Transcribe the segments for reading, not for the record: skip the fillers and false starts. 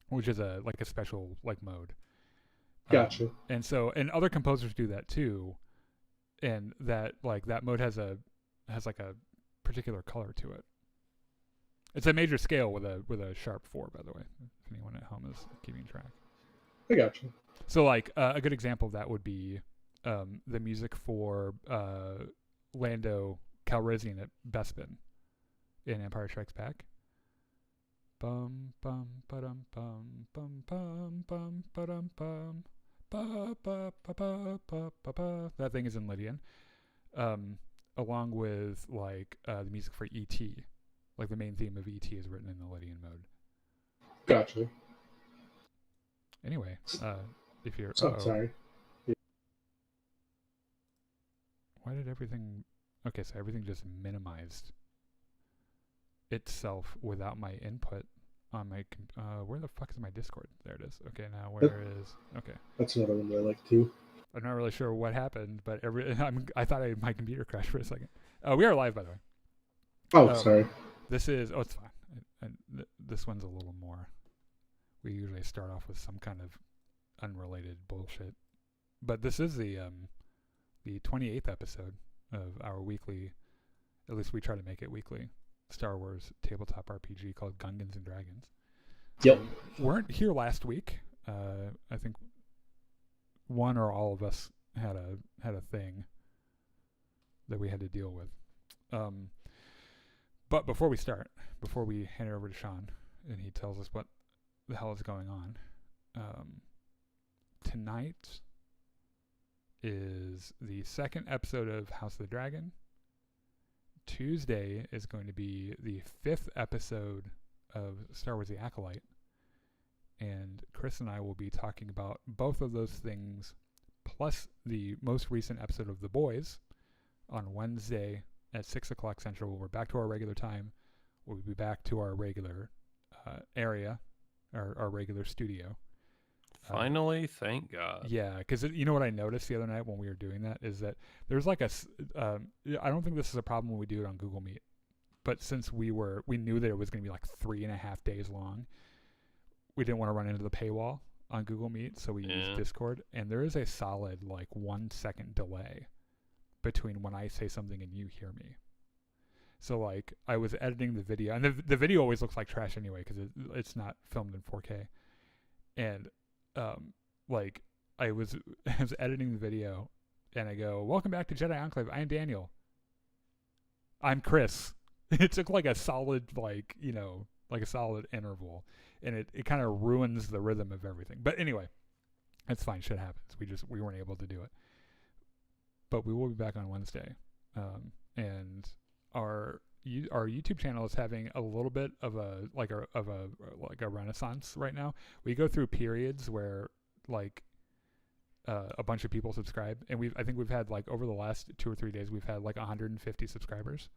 which is a special mode. Gotcha. And other composers do that too, and that mode has a particular color to it. It's a major scale with a sharp 4, by the way, if anyone at home is keeping track. I gotcha. So a good example of that would be the music for Lando Calrissian at Bespin in Empire Strikes Back. Bum bum ba-dum bum bum bum bum ba-dum bum ba ba ba ba ba ba ba. That thing is in Lydian, along with the music for E.T. Like the main theme of E.T. is written in the Lydian mode. Gotcha. Anyway, if you're So sorry. why did everything? Okay, so everything just minimized itself without my input on my. Where the fuck is my Discord? There it is. Okay, now That, where is? Okay, that's another one that I like too. I'm not really sure what happened, but I thought my computer crashed for a second. We are live, by the way. Oh, Um, sorry. this is. Oh, it's fine. This one's a little more. We usually start off with some kind of unrelated bullshit, but this is the 28th episode of our weekly. At least we try to make it weekly. Star Wars tabletop RPG called Gungans and Dragons. Yep. Weren't here last week. I think one or all of us had a thing that we had to deal with. But before we hand it over to Sean, and he tells us what the hell is going on, tonight is the second episode of House of the Dragon. Tuesday is going to be the 5th episode of Star Wars: The Acolyte, and Chris and I will be talking about both of those things, plus the most recent episode of The Boys on Wednesday at 6 o'clock Central. We're back to our regular time. We'll be back to our regular area, our regular studio. Finally, thank God. Yeah, because you know what I noticed the other night when we were doing that is that there's I don't think this is a problem when we do it on Google Meet, but since we knew that it was going to be like 3.5 days long, we didn't want to run into the paywall on Google Meet, so we used Discord, and there is a solid 1 second delay between when I say something and you hear me. So I was editing the video, and the video always looks like trash anyway because it's not filmed in 4K, and I was editing the video, and I go, "Welcome back to Jedi Enclave. I'm Daniel. I'm Chris." It took a solid a solid interval, and it kind of ruins the rhythm of everything. But anyway, it's fine. Shit happens. We weren't able to do it, but we will be back on Wednesday, and our YouTube channel is having a little bit of a renaissance right now. We go through periods where a bunch of people subscribe, and I think we've had over the last 2 or 3 days we've had 150 subscribers.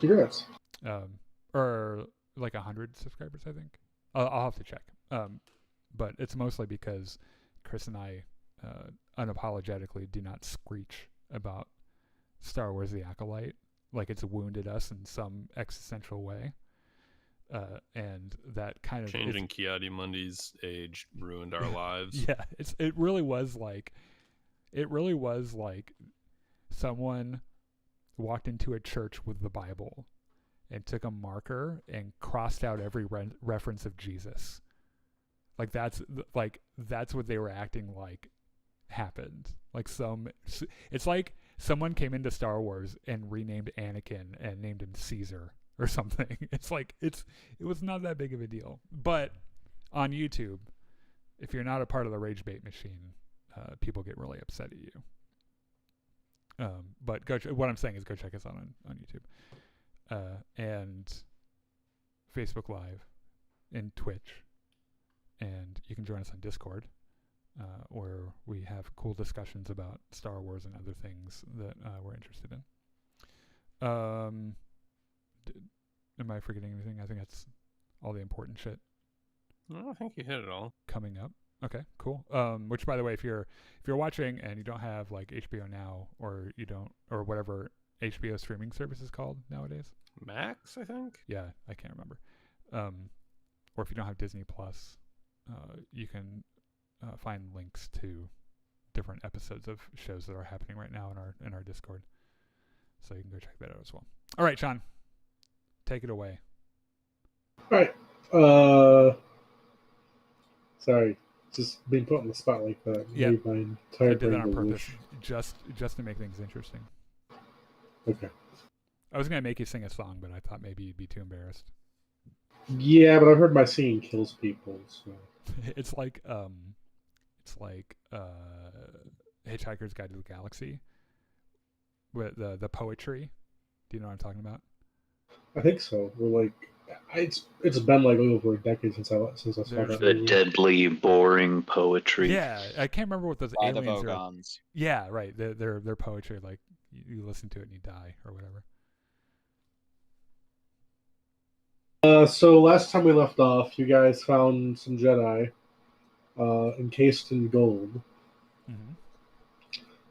Congrats. Or 100 subscribers, I think. I'll have to check. But it's mostly because Chris and I unapologetically do not screech about Star Wars: The Acolyte like it's wounded us in some existential way. And that kind of changing Ki-Adi-Mundi's age ruined our lives. Yeah, it really was like someone walked into a church with the Bible and took a marker and crossed out every reference of Jesus. That's what they were acting like happened. It's like someone came into Star Wars and renamed Anakin and named him Caesar or something. It was not that big of a deal. But on YouTube, if you're not a part of the rage bait machine, people get really upset at you. But what I'm saying is go check us out on YouTube, and Facebook Live, and Twitch, and you can join us on Discord, where we have cool discussions about Star Wars and other things that we're interested in. Am I forgetting anything? I think that's all the important shit. No, I think you hit it all. Coming up. Okay, cool. Which, by the way, if you're watching and you don't have HBO Now, or whatever HBO streaming service is called nowadays, Max, I think. Yeah, I can't remember. or if you don't have Disney Plus, you can find links to different episodes of shows that are happening right now in our Discord. So you can go check that out as well. All right, Sean, take it away. All right. Sorry, just being put on the spot like that. Yeah, made my entire I did that brain on go purpose, whoosh. just to make things interesting. Okay. I was gonna make you sing a song, but I thought maybe you'd be too embarrassed. Yeah, but I've heard my singing kills people. So. It's like Hitchhiker's Guide to the Galaxy with the poetry. Do you know what I'm talking about? I think so. We're like, it's been like over a decade since I saw There's that The movie. deadly, boring poetry. Yeah, I can't remember what those By the aliens are. Vogons. Yeah, right. Their poetry, like you listen to it and you die or whatever. So last time we left off, you guys found some Jedi, encased in gold.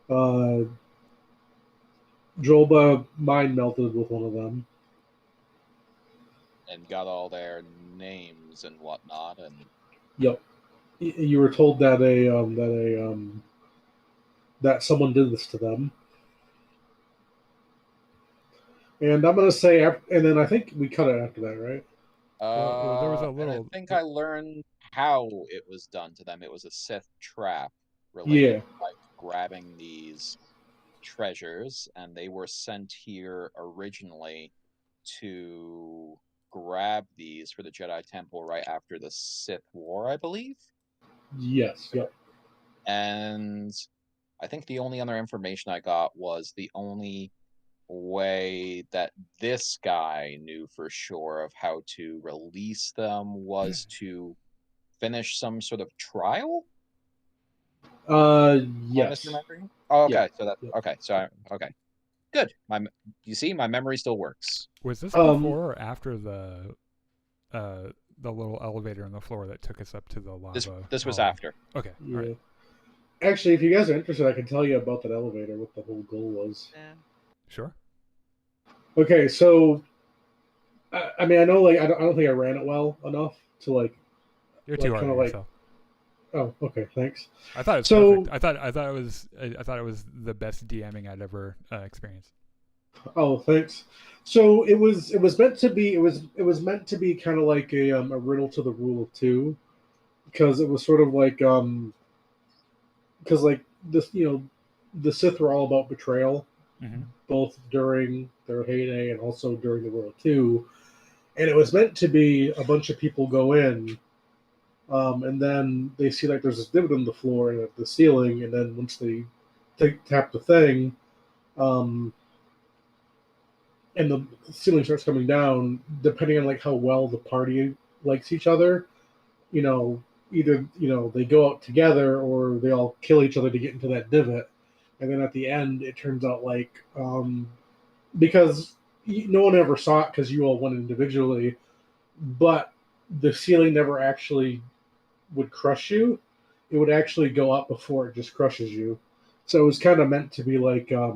Mm-hmm. Jolba mind melted with one of them. And got all their names and whatnot, and Yep. You were told that that someone did this to them. And I'm gonna say, and then I think we cut it after that, right? Well, there was a and little. I think I learned how it was done to them. It was a Sith trap related to like grabbing these treasures, and they were sent here originally to grab these for the Jedi Temple right after the Sith War, I believe. Yes. Yep. And I think the only other information I got was the only way that this guy knew for sure of how to release them was to finish some sort of trial. Yes. Oh, okay, Yeah. so that Yeah. okay, so okay, good. You see, my memory still works. Was this before or after the little elevator on the floor that took us up to the lava? This was after. Okay. Yeah. All right. Actually, if you guys are interested, I can tell you about that elevator, what the whole goal was. Yeah. Sure. Okay, so I mean, I know, like, I don't think I ran it well enough to like. You're like, too hard kinda on like- yourself. Oh, okay, thanks. I thought it was So- perfect. I thought it was the best DMing I'd ever experienced. Oh, thanks. So it was meant to be meant to be kind of like a riddle to the rule of two, because it was sort of like because like this, the Sith were all about betrayal, Mm-hmm. both during their heyday and also during the World II. And it was meant to be a bunch of people go in, and then they see like there's this divot in the floor and at the ceiling, and then once they tap the thing, and the ceiling starts coming down, depending on like how well the party likes each other, either they go out together or they all kill each other to get into that divot. And then at the end, it turns out like because no one ever saw it because you all went individually, but the ceiling never actually would crush you. It would actually go up before it just crushes you. So it was kind of meant to be like a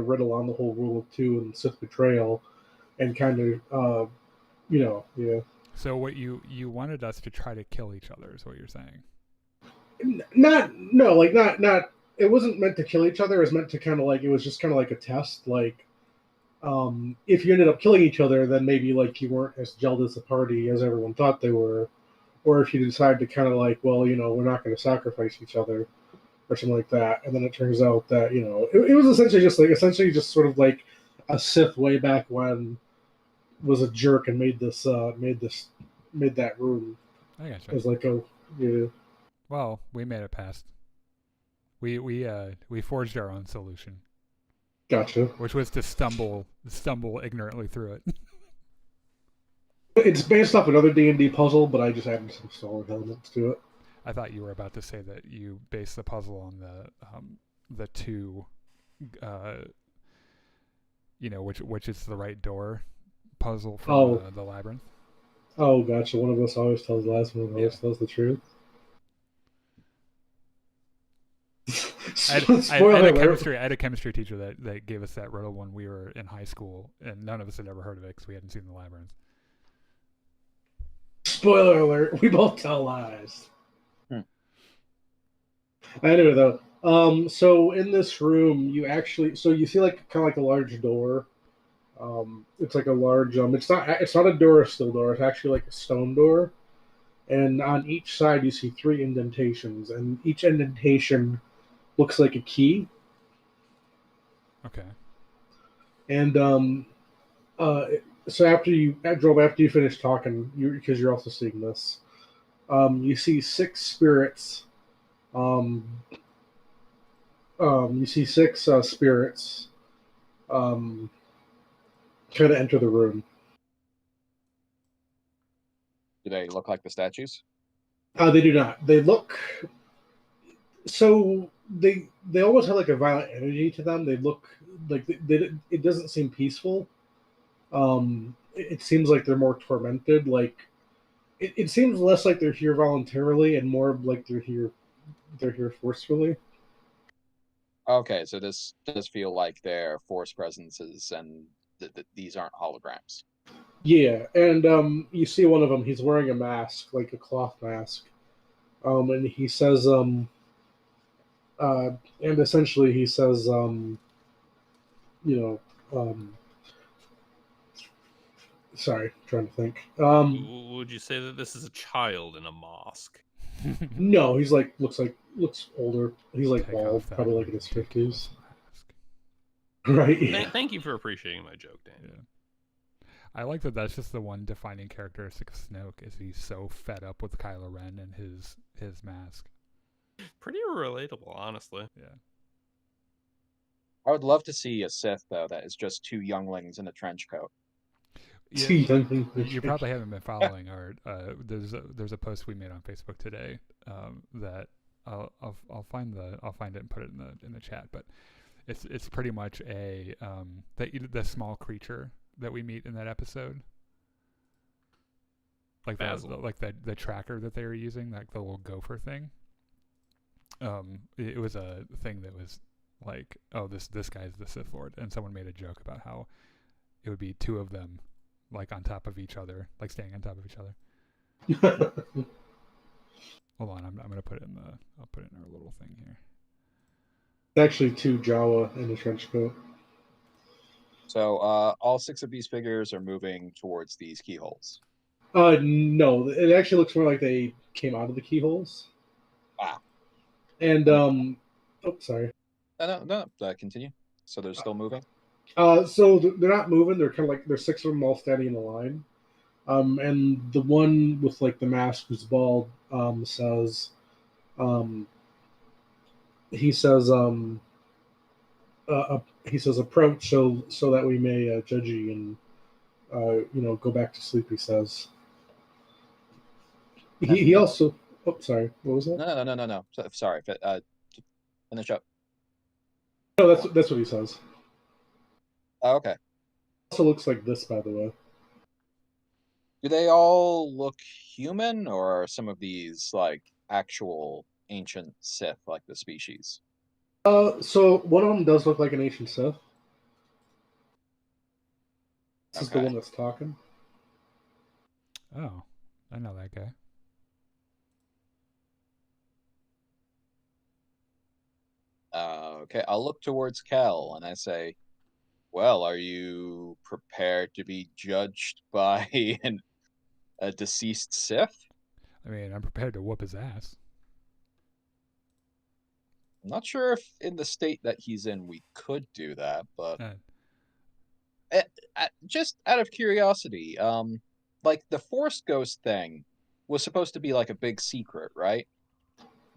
riddle on the whole rule of two and Sith betrayal, and kind of yeah. So what you wanted us to try to kill each other is what you're saying? Not. It wasn't meant to kill each other. It was meant to kind of like, it was just kind of like a test. Like, if you ended up killing each other, then maybe like you weren't as gelled as a party as everyone thought they were, or if you decide to kind of like, well, we're not going to sacrifice each other, or something like that. And then it turns out that it was essentially just sort of like a Sith way back when was a jerk and made that room. I gotcha. It was like Well, we made it past. We forged our own solution, gotcha. which was to stumble ignorantly through it. It's based off another D&D puzzle, but I just added some solid elements to it. I thought you were about to say that you based the puzzle on the two, which is the right door puzzle from the labyrinth. Oh, gotcha. One of us always tells the last one. Always tells the truth. I had a chemistry teacher that gave us that riddle when we were in high school, and none of us had ever heard of it because we hadn't seen the labyrinth. Spoiler alert: we both tell lies. Hmm. Anyway, though, so in this room, you see like kind of like a large door. It's like a large it's not a door, a steel door. It's actually like a stone door, and on each side you see 3 indentations, and each indentation looks like a key. Okay. And uh, so after you finish talking, because you're also seeing this, you see 6 spirits. You see 6 spirits try to enter the room. Do they look like the statues? They do not. They look so they almost have like a violent energy to them. They look like it doesn't seem peaceful. It seems like they're more tormented. Like it seems less like they're here voluntarily and more like they're here forcefully. Okay, so this does feel like they're force presences, and these aren't holograms. Yeah, and you see one of them. He's wearing a mask, like a cloth mask, and he says, and essentially he says, you know, sorry, I'm trying to think. Would you say that this is a child in a mosque? No, he's like looks older. He's like Take bald, off that probably like in his 50s. ridiculous mask. Right? Yeah. Thank you for appreciating my joke, Dan. Yeah. I like that. That's just the one defining characteristic of Snoke is he's so fed up with Kylo Ren and his mask. Pretty relatable, honestly. Yeah. I would love to see a Sith though that is just 2 younglings in a trench coat. Yeah, you probably haven't been following our. There's a post we made on Facebook today that I'll find it and put it in the chat. But it's pretty much a the small creature that we meet in that episode, like the tracker that they were using, like the little gopher thing. It was a thing that was like, oh, this guy's the Sith Lord, and someone made a joke about how it would be 2 of them, like on top of each other, like standing on top of each other. Hold on, I'm gonna put it in I'll put it in our little thing here. Actually, 2 Jawa in a trench coat. So all 6 of these figures are moving towards these keyholes. No, it actually looks more like they came out of the keyholes. Wow. And sorry. No, continue. So they're still moving. So they're not moving. They're kind of like there's 6 of them all standing in a line. And the one with like the mask who's bald says, he says, approach so that we may judge you and go back to sleep. He says. He also. Oh, sorry. What was that? No. Sorry. Finish up. No, that's what he says. Oh, okay. Also looks like this, by the way. Do they all look human, or are some of these like actual ancient Sith, like the species? So one of them does look like an ancient Sith. This is the one that's talking. Oh, I know that guy. Okay, I'll look towards Kel and I say, well, are you prepared to be judged by a deceased Sith? I mean, I'm prepared to whoop his ass. I'm not sure if in the state that he's in we could do that, but just out of curiosity, like the Force Ghost thing was supposed to be like a big secret, right?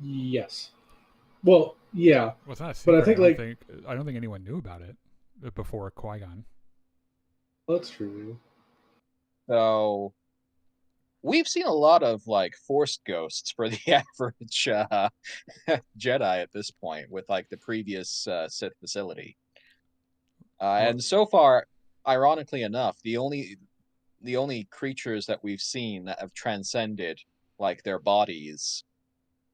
Yes. Well, yeah. Well, it's not a secret. But I don't think anyone knew about it before Qui-Gon. That's true. So we've seen a lot of like Force ghosts for the average Jedi at this point with like the previous Sith facility. And so far, ironically enough, the only creatures that we've seen that have transcended like their bodies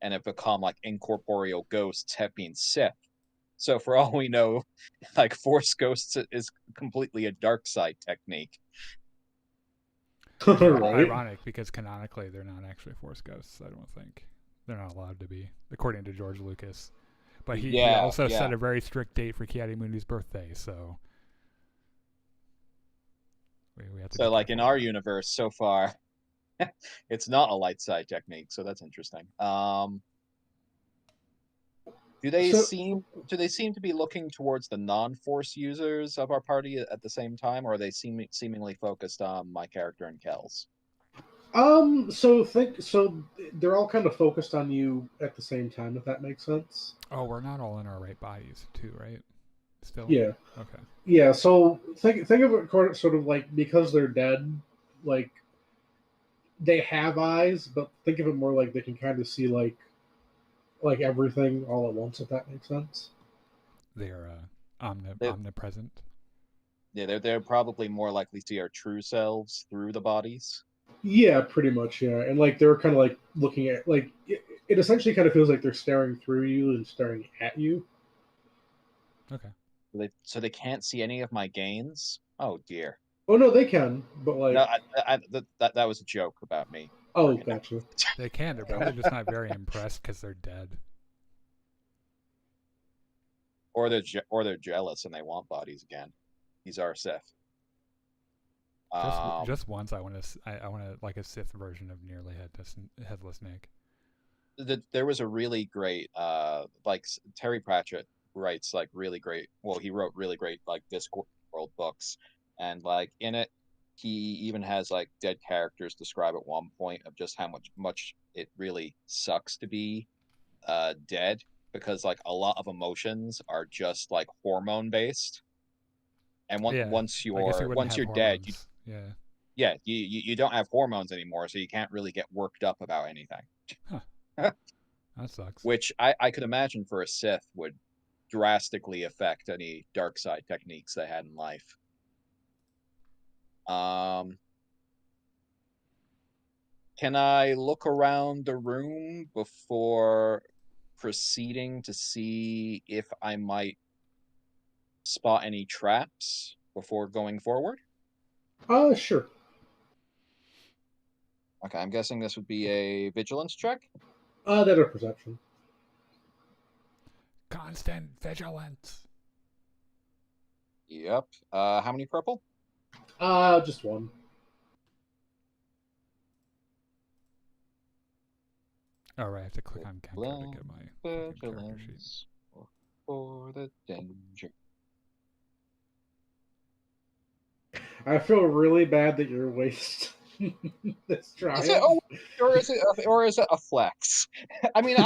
and have become like incorporeal ghosts have been Sith. So for all we know, like Force ghosts is completely a dark side technique. Which is Right. ironic because canonically they're not actually Force ghosts. I don't think they're not allowed to be, according to George Lucas. But he also set a very strict date for Ki-Adi-Mundi's birthday, so we have to. So, like in our universe so far, it's not a light side technique, so that's interesting. Do they seem to be looking towards the non-Force users of our party at the same time, or are they seemingly focused on my character and Kel's? So they're all kind of focused on you at the same time, if that makes sense. Oh, we're not all in our right bodies, too, right? Still. Yeah. Okay. Yeah. So think of it sort of like because they're dead, like they have eyes, but think of it more like they can kind of see like everything all at once, if that makes sense. They are omnipresent. Yeah, they're probably more likely to see our true selves through the bodies. Yeah, pretty much. Yeah, and like they're kind of like looking at like it essentially kind of feels like they're staring through you and staring at you. Okay. So they can't see any of my gains. Oh dear. Oh no, they can, but like no, that was a joke about me. Oh, gotcha. They can. They're probably just not very impressed because they're dead. Or they're jealous and they want bodies again. He's our Sith. Just once, I want to like a Sith version of nearly headless Nick. There was a really great, like Terry Pratchett writes like really great. Well, he wrote really great like Discworld books, and like in it, he even has like dead characters describe at one point of just how much it really sucks to be dead, because like a lot of emotions are just like hormone based, and once you're dead, you don't have hormones anymore, so you can't really get worked up about anything. Huh. That sucks. Which I could imagine for a Sith would drastically affect any dark side techniques they had in life. Can I look around the room before proceeding to see if I might spot any traps before going forward? Sure. Okay, I'm guessing this would be a vigilance check? That or perception. Constant vigilance. Yep. How many purple? Just one. All right, I have to click on Kenko to get my character sheet. For the danger. I feel really bad that you're wasting this trial. Or is it a flex? I mean,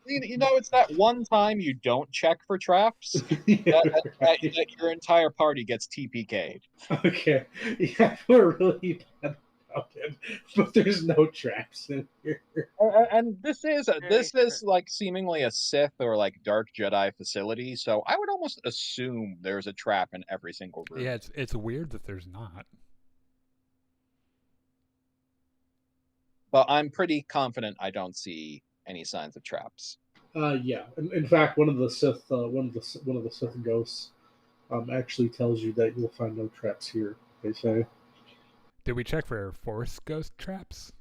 it's that one time you don't check for traps that your entire party gets TPK'd. Okay, yeah, I feel really bad about it, but there's no traps in here. And this is like seemingly a Sith or like Dark Jedi facility, so I would almost assume there's a trap in every single room. Yeah, it's weird that there's not. But I'm pretty confident I don't see any signs of traps. Yeah. In fact, one of the Sith ghosts actually tells you that you'll find no traps here. They say. Did we check for Force ghost traps?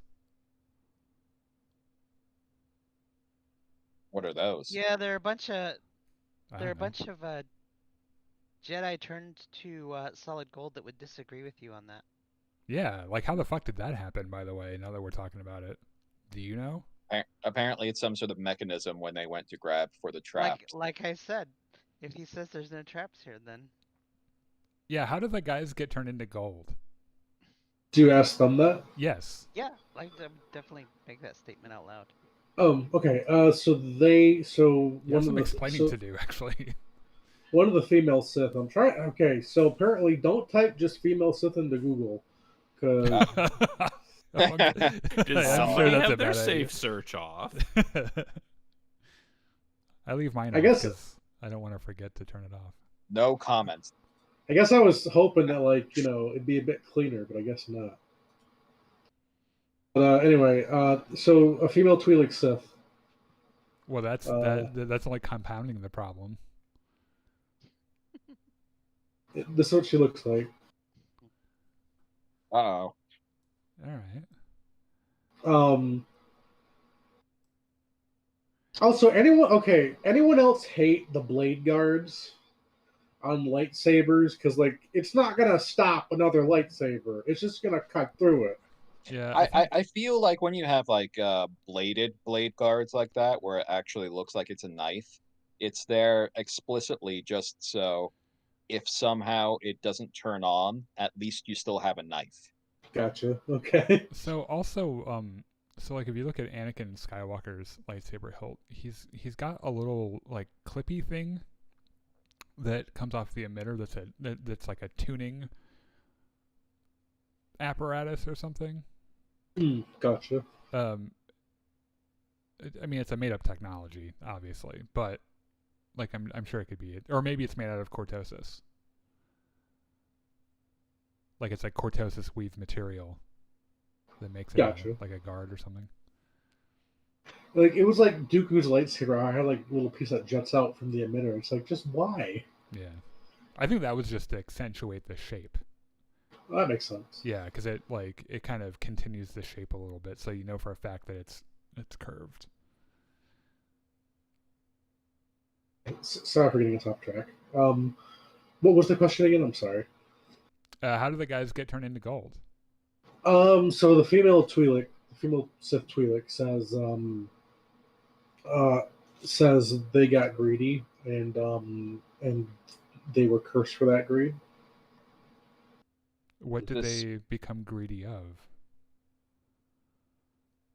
What are those? Yeah, there are a bunch of Jedi turned to solid gold that would disagree with you on that. Yeah, like how the fuck did that happen, by the way, now that we're talking about it? Do you know? Apparently it's some sort of mechanism when they went to grab for the trap. Like I said, if he says there's no traps here, then... Yeah, how did the guys get turned into gold? Do you ask them that? Yes. Yeah, I definitely make that statement out loud. Okay. So you have some explaining to do, actually. One of the female Sith. I'm trying. Okay, so apparently, don't type just female Sith into Google, because Did somebody have their safe search off? I leave mine off because I don't want to forget to turn it off. No comments. I guess I was hoping that it'd be a bit cleaner, but I guess not. But anyway, so a female Twi'lek Sith. Well, that's only compounding the problem. This is what she looks like. Uh-oh. All right. Also, anyone else hate the blade guards on lightsabers? Because like, it's not gonna stop another lightsaber. It's just gonna cut through it. Yeah, I feel like when you have like bladed blade guards like that, where it actually looks like it's a knife, it's there explicitly just so if somehow it doesn't turn on, at least you still have a knife. Gotcha. Okay. so also, so like if you look at Anakin Skywalker's lightsaber hilt, he's got a little like clippy thing that comes off the emitter. That's like a tuning apparatus or something. Gotcha. I mean, it's a made up technology, obviously, but like I'm sure it could be it, or maybe it's made out of cortosis. Like it's like cortosis weave material that makes it Gotcha. like a guard or something. Like it was like Dooku's lightsaber. I had like a little piece that juts out from the emitter. It's like, just why? Yeah, I think that was just to accentuate the shape. Well, that makes sense. Yeah, because it kind of continues the shape a little bit, so you know for a fact that it's curved. Sorry for getting us off track. What was the question again? I'm sorry. How do the guys get turned into gold? So the female Sith Twi'lek says they got greedy and they were cursed for that greed. What did they become greedy of?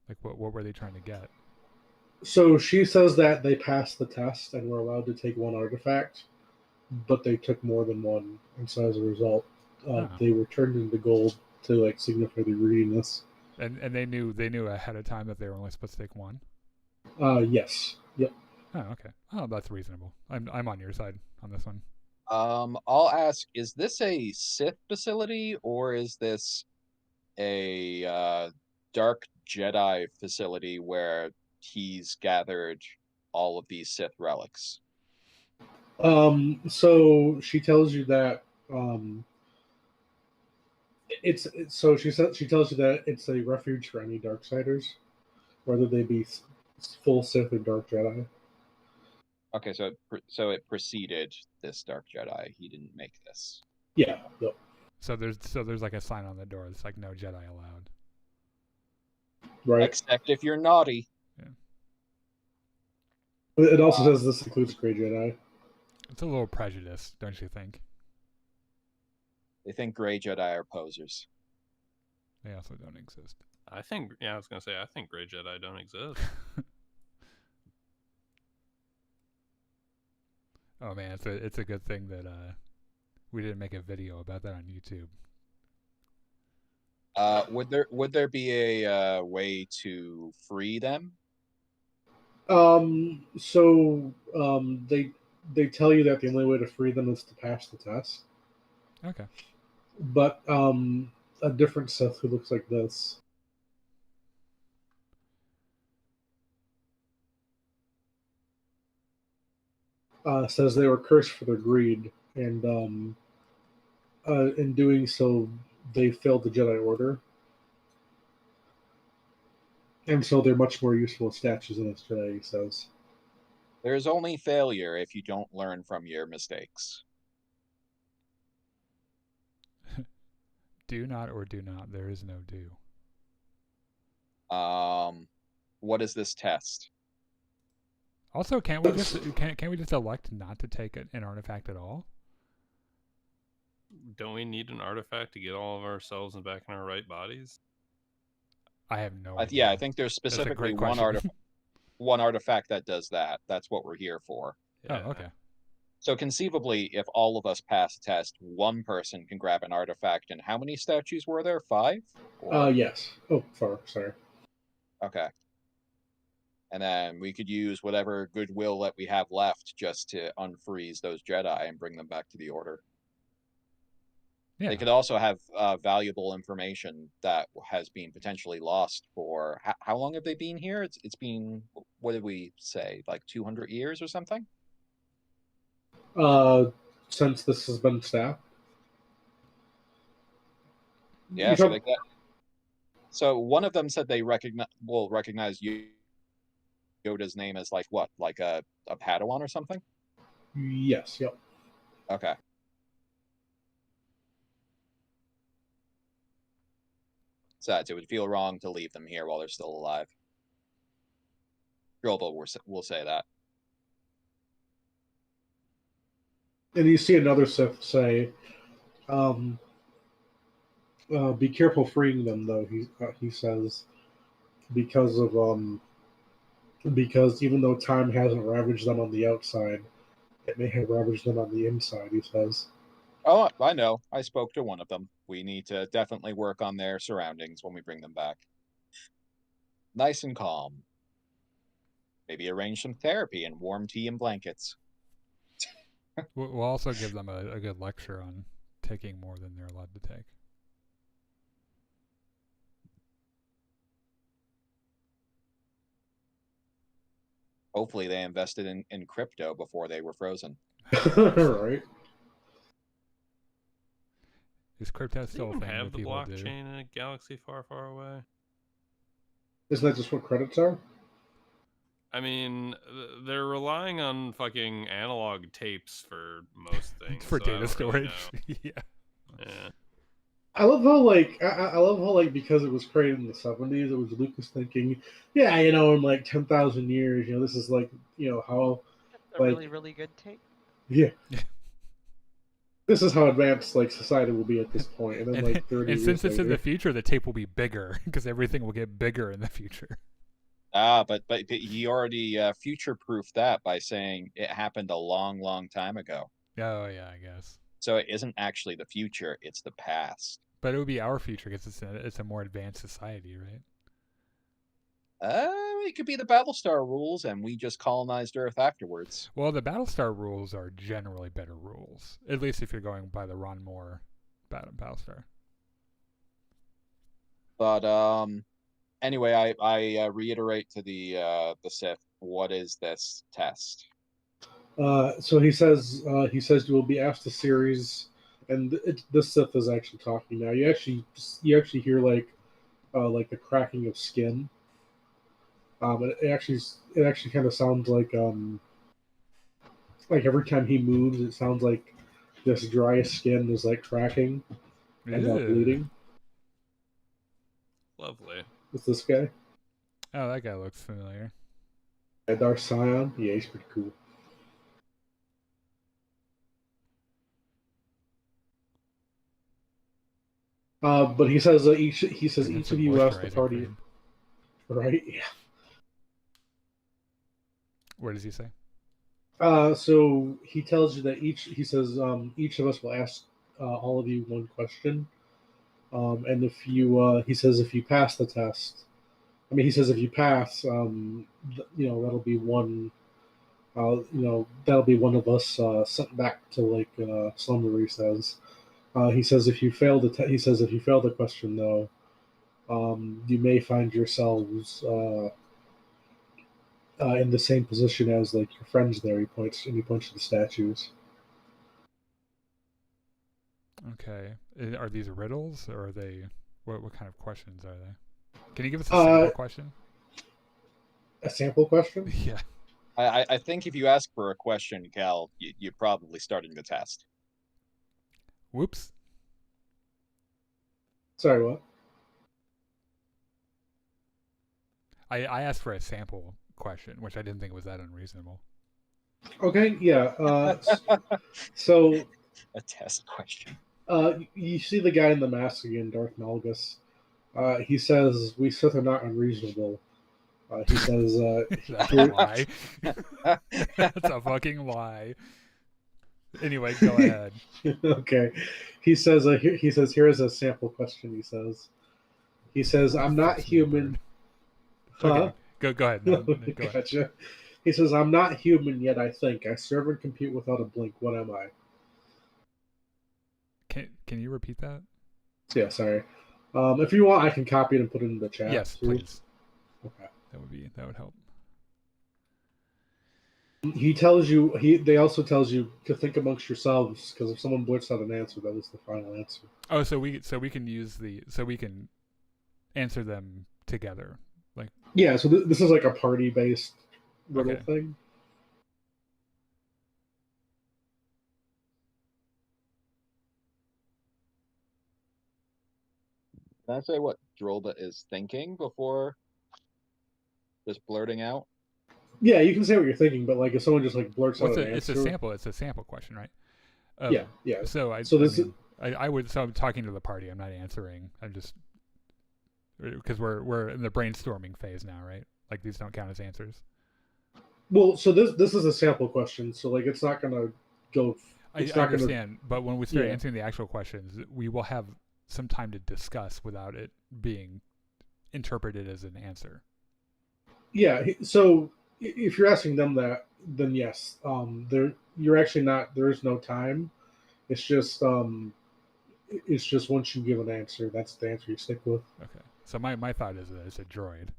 Like what were they trying to get? So she says that they passed the test and were allowed to take one artifact, but they took more than one, and so as a result, they were turned into gold to like signify the greediness. And they knew ahead of time that they were only supposed to take one. Yes. Yep. Oh, okay. Oh, that's reasonable. I'm on your side on this one. I'll ask: is this a Sith facility or is this a dark Jedi facility where he's gathered all of these Sith relics? So she tells you that she tells you that it's a refuge for any Darksiders, whether they be full Sith or Dark Jedi. Okay, so it preceded this Dark Jedi. He didn't make this. Yeah. Yep. So there's like a sign on the door that's like no Jedi allowed. Right. Except if you're naughty. Yeah. It also says this includes Grey Jedi. It's a little prejudice, don't you think? They think Grey Jedi are posers. They also don't exist. I was gonna say I think Grey Jedi don't exist. Oh man, it's a good thing that we didn't make a video about that on YouTube. Would there be a way to free them? They tell you that the only way to free them is to pass the test. Okay. But a different Sith who looks like this says they were cursed for their greed, and in doing so, they failed the Jedi Order. And so they're much more useful as statues than as Jedi, he says. There's only failure if you don't learn from your mistakes. Do not or do not. There is no do. What is this test? Also, can't we just elect not to take an artifact at all? Don't we need an artifact to get all of ourselves back in our right bodies? I have no idea. Yeah, I think there's specifically one artifact that does that. That's what we're here for. Yeah. Oh, okay. So conceivably, if all of us pass a test, one person can grab an artifact. And how many statues were there? 5? Yes. Oh, 4. Sorry. Okay. And then we could use whatever goodwill that we have left just to unfreeze those Jedi and bring them back to the Order. Yeah. They could also have valuable information that has been potentially lost for... How long have they been here? It's been, what did we say, like 200 years or something? Since this has been staffed. Yeah, so they got... So one of them said they will recognize Yoda's name as like what, like a Padawan or something. Yes. Yep. Okay. Besides, it would feel wrong to leave them here while they're still alive. Gilbo will say that. And you see another Sith say, "Be careful freeing them, though." He says, because even though time hasn't ravaged them on the outside, it may have ravaged them on the inside. He says. Oh, I know. I spoke to one of them. We need to definitely work on their surroundings when we bring them back. Nice and calm. Maybe arrange some therapy and warm tea and blankets. We'll also give them a good lecture on taking more than they're allowed to take. Hopefully they invested in crypto before they were frozen. Right. Is crypto still a thing have that the people blockchain do? in a galaxy far, far away? Isn't that just what credits are? I mean, they're relying on fucking analog tapes for most things. For so I data don't really storage. Yeah. Yeah. I love how because it was created in the 70s, it was Lucas thinking, yeah, in like 10,000 years, this is like, how A like really, really good tape. yeah. This is how advanced like society will be at this point, and then And, like 30 and years since it's in later. the future, the tape will be bigger because everything will get bigger in the future. But he already future-proofed that by saying it happened a long, long time ago. Oh yeah, I guess. So it isn't actually the future; it's the past. But it would be our future because it's a more advanced society, right? It could be the Battlestar rules, and we just colonized Earth afterwards. Well, the Battlestar rules are generally better rules, at least if you're going by the Ron Moore Battlestar. But anyway, I reiterate to the Sith, what is this test? So he says you will be asked a series, and this Sith is actually talking now. You actually hear like the cracking of skin. It actually kind of sounds like every time he moves, it sounds like this dry skin is like cracking and bleeding. Lovely. It's this guy. Oh, that guy looks familiar. Darth Sion. Yeah, he's pretty cool. But he says each of you asked the party, cream. right? Yeah. What does he say? So he tells you that he says each of us will ask all of you one question, and if you he says if you pass the test, he says if you pass, that'll be one. That'll be one of us sent back to like slumber. He says. He says if you fail if you fail the question though, you may find yourselves in the same position as like your friends there. He points to the statues. Okay. Are these riddles or are they? What kind of questions are they? Can you give us a sample question? A sample question? Yeah. I think if you ask for a question, Cal, you're probably starting the test. Whoops. Sorry, what? I asked for a sample question, which I didn't think was that unreasonable. Okay, yeah. So a test question. You see the guy in the mask again, Darth Malgus. He says, "We Sith are not unreasonable." He says, "That's a lie. That's a fucking lie." Anyway, go ahead. Okay. He says, "Here is a sample question." He says, "I'm not human." Okay, go ahead. No, go gotcha. ahead. He says, "I'm not human, yet I think. I serve and compute without a blink. What am I?" Can you repeat that? Yeah, sorry. If you want, I can copy it and put it in the chat. Yes, please. Okay. That would help. They also tells you to think amongst yourselves, because if someone blurts out an answer, that is the final answer. Oh, so we can answer them together. Yeah, so this is like a party-based riddle Okay. thing. Can I say what Drolba is thinking before just blurting out? Yeah, you can say what you're thinking, but like if someone just like blurts out an It's answer, a sample question, right? yeah. So so I'm talking to the party. I'm not answering. I'm just because we're in the brainstorming phase now, right? Like these don't count as answers. Well, so this is a sample question, so like it's not gonna go. I It's not gonna. understand, but when we start Yeah. answering the actual questions, we will have some time to discuss without it being interpreted as an answer. Yeah. So if you're asking them that, then yes, you're actually not. There is no time. It's just once you give an answer, that's the answer you stick with. Okay. So my thought is that it's a droid.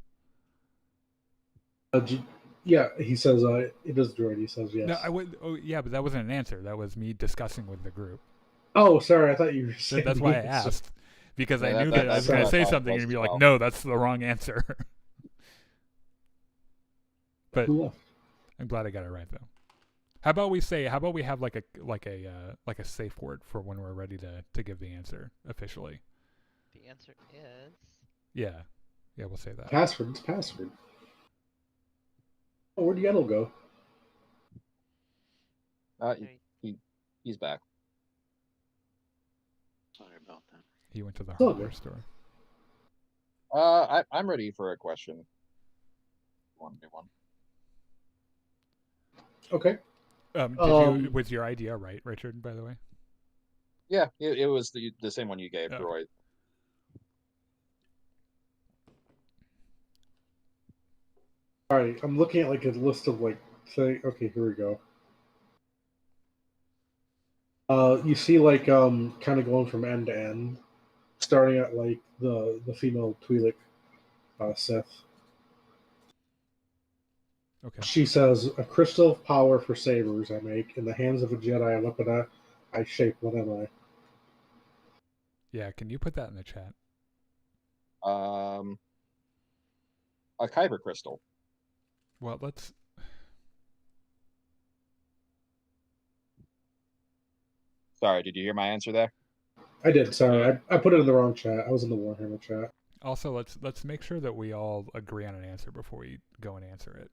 Yeah, he says it is droid. He says yes. No, I would. Oh, yeah, but that wasn't an answer. That was me discussing with the group. Oh, sorry. I thought you were saying. That's why I the answer. asked, because Yeah, I knew that I was that's going to what I say thought it something was and be as like, well. "No, that's the wrong answer." But Who left? I'm glad I got it right though. How about we have like a safe word for when we're ready to give the answer officially? The answer is. Yeah, we'll say that. Password. It's password. Oh, where'd Yettle go? He's back. Sorry about that. He went to the Oh, hardware good. store. I'm ready for a question. One new one. Okay. Was your idea right, Richard? By the way. Yeah, it was the same one you gave, Okay. Droid. All right. I'm looking at like a list of like. Say, okay, here we go. You see like kind of going from end to end, starting at like the female Twi'lek Sith. Okay. She says, "A crystal of power for sabers I make in the hands of a Jedi. A weapon I shape. What am I?" Yeah, can you put that in the chat? A kyber crystal. Well, let's. Sorry, did you hear my answer there? I did. Sorry, I put it in the wrong chat. I was in the Warhammer chat. Also, let's make sure that we all agree on an answer before we go and answer it.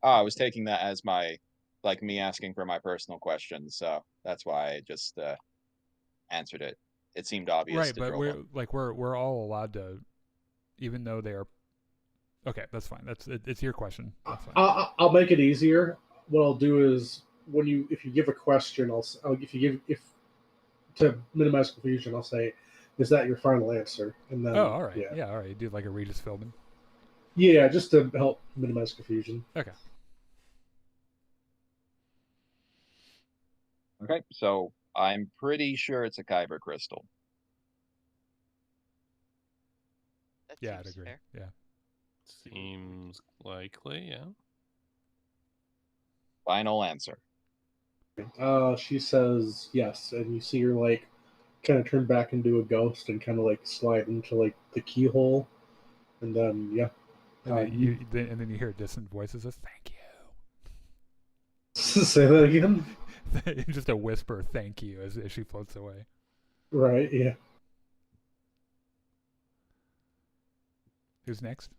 Oh, I was taking that as me asking for my personal question, so that's why I just answered it. It seemed obvious. Right, to but Droba. we're all allowed to, even though they are. Okay, that's fine. It's your question. That's fine. I'll make it easier. What I'll do is if you give a question, if to minimize confusion, I'll say, "Is that your final answer?" And then All right. yeah, All right. You do like a Regis Philbin. yeah, just to help minimize confusion. Okay. Okay, so I'm pretty sure it's a kyber crystal. That Yeah, I'd seems agree. fair. Yeah. Seems likely, yeah. Final answer. She says yes, and you see her like kind of turn back into a ghost and kind of like slide into like the keyhole, and then yeah. And then you hear a distant voice that says, "Thank Say that again. you." Just a whisper, "Thank you," as she floats away. Right. Yeah. Who's next?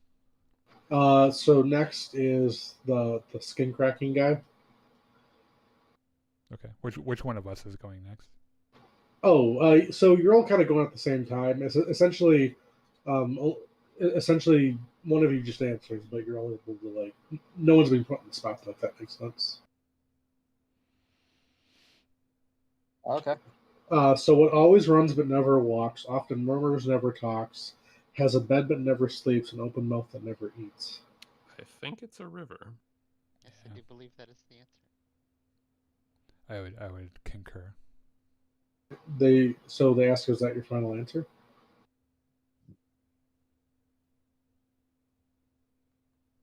So next is the skin cracking guy. Okay. Which one of us is going next? Oh, so you're all kind of going at the same time. Essentially, one of you just answers, but you're all able to like. No one's being put in the spot. If that makes sense. Okay. So what always runs but never walks, often murmurs, never talks, has a bed but never sleeps, an open mouth that never eats. I think it's a river. Yes, I do believe that is the answer. I would concur. They ask, "Is that your final answer?"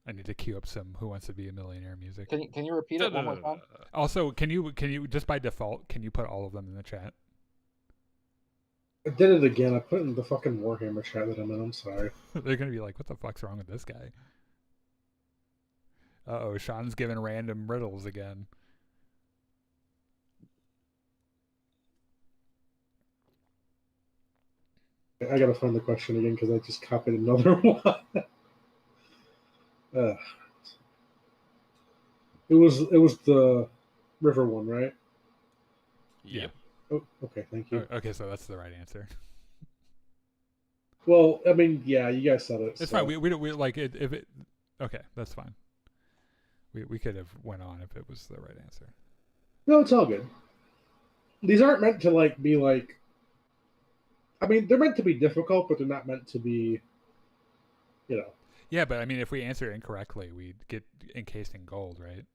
I need to cue up some "Who Wants to Be a Millionaire" music. Can you repeat it one more time? Also, can you just by default can you put all of them in the chat? I did it again. I put it in the fucking Warhammer chat that I'm in. I'm sorry. They're gonna be like, "What the fuck's wrong with this guy?" Uh-oh, Sean's giving random riddles again. I gotta find the question again because I just copied another one. It was the river one, right? Yep. Oh, okay, thank you. Okay, so that's the right answer. Well, I mean, yeah, you guys said it. It's so. fine. We don't like it if it. Okay, that's fine. We could have went on if it was the right answer. No, it's all good. These aren't meant to like be like. I mean, they're meant to be difficult, but they're not meant to be. You know. Yeah, but I mean, if we answer incorrectly, we'd get encased in gold, right?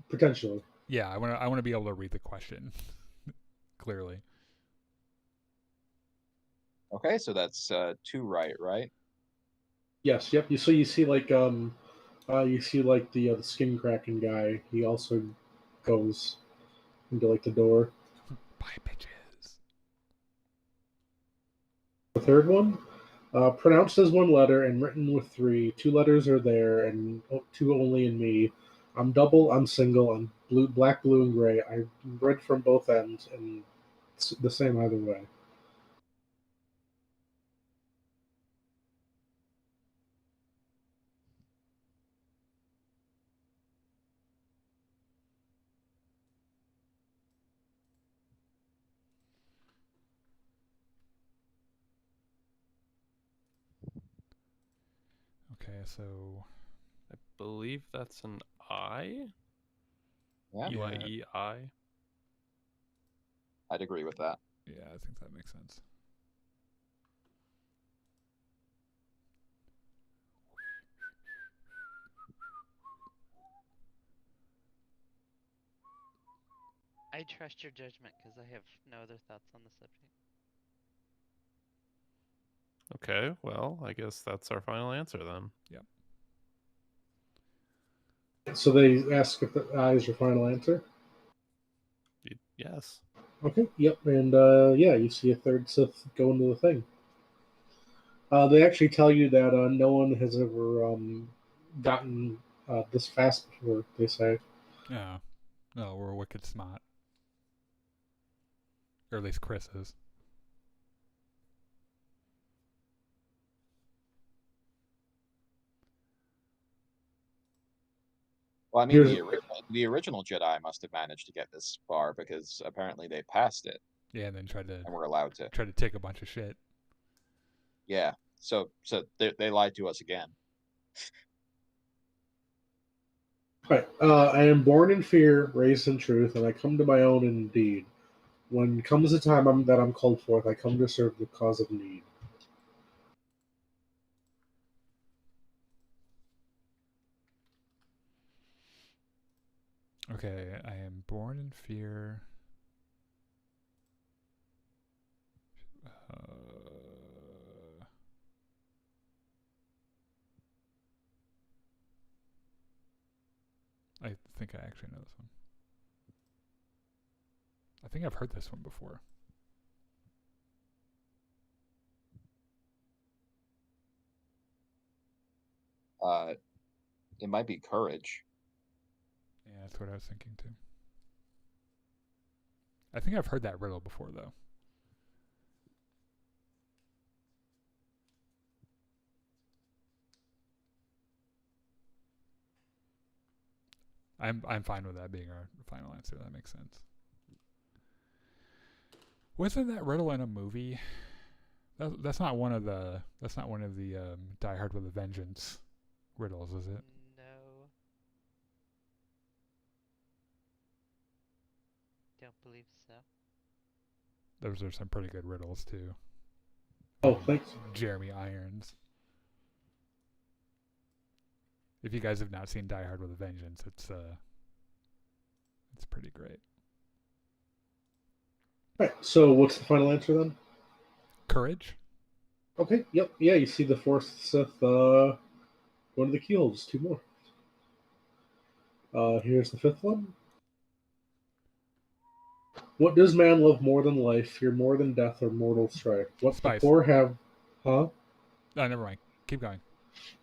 Potentially. Yeah, I want to be able to read the question clearly. Okay, so that's 2 right? Yes. Yep. You see like the skin cracking guy. He also goes into like the door. Bye, bitches. The third one, pronounced as one letter and written with 3. 2 letters are there, and 2 only in me. I'm double. I'm single. I'm blue, black, blue, and gray. I'm red from both ends, and it's the same either way. Okay, so I believe that's an I. Yeah, UIEI. I'd agree with that. yeah, I think that makes sense. I trust your judgment because I have no other thoughts on the subject. Okay, well, I guess that's our final answer then. Yep. So they ask if the I is your final answer. Yes. Okay. Yep. And yeah, you see a third Sith go into the thing. They actually tell you that no one has ever gotten this fast before. They say. Yeah. No, we're wicked smart. Or at least Chris is. Well, I mean, Here's- the original Jedi must have managed to get this far because apparently they passed it Yeah, and then tried and were allowed to. to take a bunch of shit. Yeah, so they lied to us again. Right. I am born in fear, raised in truth, and I come to my own in deed. When comes the time that I'm called forth, I come to serve the cause of need. Okay, I am born in fear. I think I actually know this one. I think I've heard this one before. It might be courage. Yeah, that's what I was thinking too. I think I've heard that riddle before though. I'm fine with that being our final answer. That makes sense. Wasn't that riddle in a movie? That's not one of the Die Hard with a Vengeance riddles, is it? No. Don't believe so. Those are some pretty good riddles too. Oh, thanks. Jeremy Irons. If you guys have not seen Die Hard with a Vengeance, it's pretty great. Right. So, what's the final answer then? Courage. Okay. Yep. Yeah. You see the fourth Sith go to the keyholes. 2 more. Here's the 5th one. What does man love more than life, fear more than death, or mortal strife? What Spice. the poor have, huh? Oh, never mind. Keep going.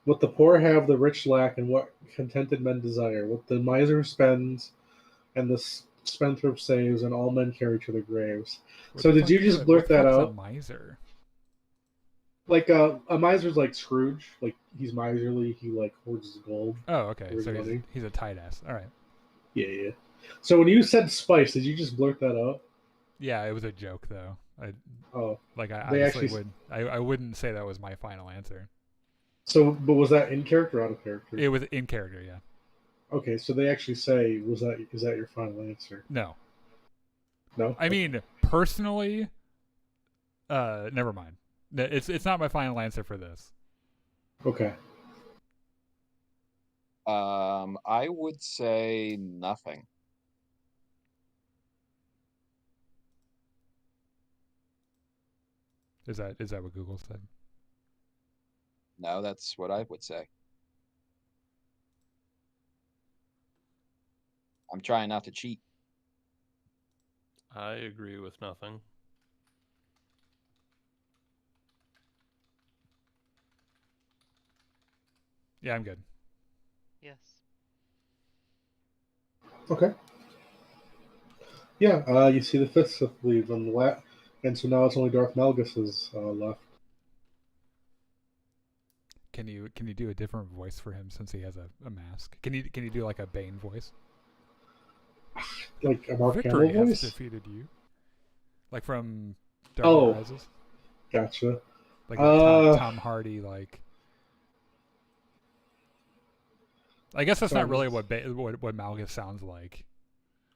What the poor have, the rich lack, and what contented men desire. What the miser spends, and the spendthrift saves, and all men carry to their graves. What So the did you fuck is just blurt what that the fuck's out? a miser? Like a miser's like Scrooge, like he's miserly, he like hoards his gold. Oh, okay. Or his So money. he's a tight ass. All right. Yeah. So when you said spice, did you just blurt that out? Yeah, it was a joke though. I Oh, like I they honestly actually- would I wouldn't say that was my final answer. so but was that in character or out of character? It was in character, yeah. Okay, so they actually say, is that your final answer? No. No? I mean, personally, never mind. It's not my final answer for this. Okay. I would say nothing. Is that what Google said? No, that's what I would say. I'm trying not to cheat. I agree with nothing. Yeah, I'm good. Yes. Okay. Yeah, you see the fifth Sith leave, and so now it's only Darth Malgus left. Can you do a different voice for him since he has a mask? Can you do like a Bane voice? Like a Mark Victory Hamill has voice? defeated you. Like from Dark Oh. Knight Rises? Gotcha. Like a Tom Hardy, like. I guess that's not really what Malgus sounds like.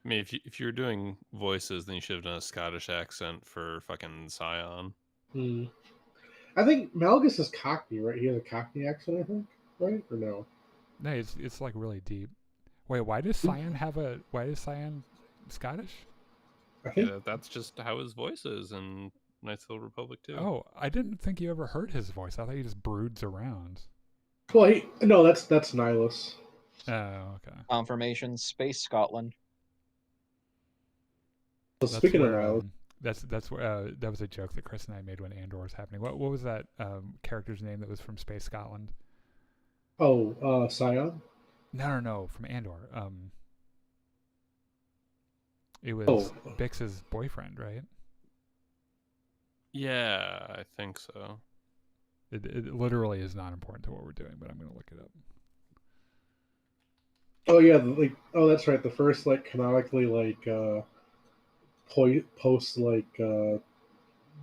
I mean, if you were doing voices, then you should have done a Scottish accent for fucking Scion. I think Malgus is Cockney, right? He has a Cockney accent, I think, right? Or no? No, it's like really deep. Wait, why does Scion Scottish? I think. Yeah, that's just how his voice is in Knights of the Old Republic too. Oh, I didn't think you ever heard his voice. I thought he just broods around. Well, no, that's Nihilus. Oh, okay. Confirmation: Space Scotland. So speaking of Nihilus, that's where that was a joke that Chris and I made when Andor was happening. What was that character's name that was from Space Scotland? oh, Scion. No, from Andor. It was Bix's boyfriend, right? Yeah, I think so. It literally is not important to what we're doing, but I'm gonna look it up. Oh yeah, that's right. The first canonically post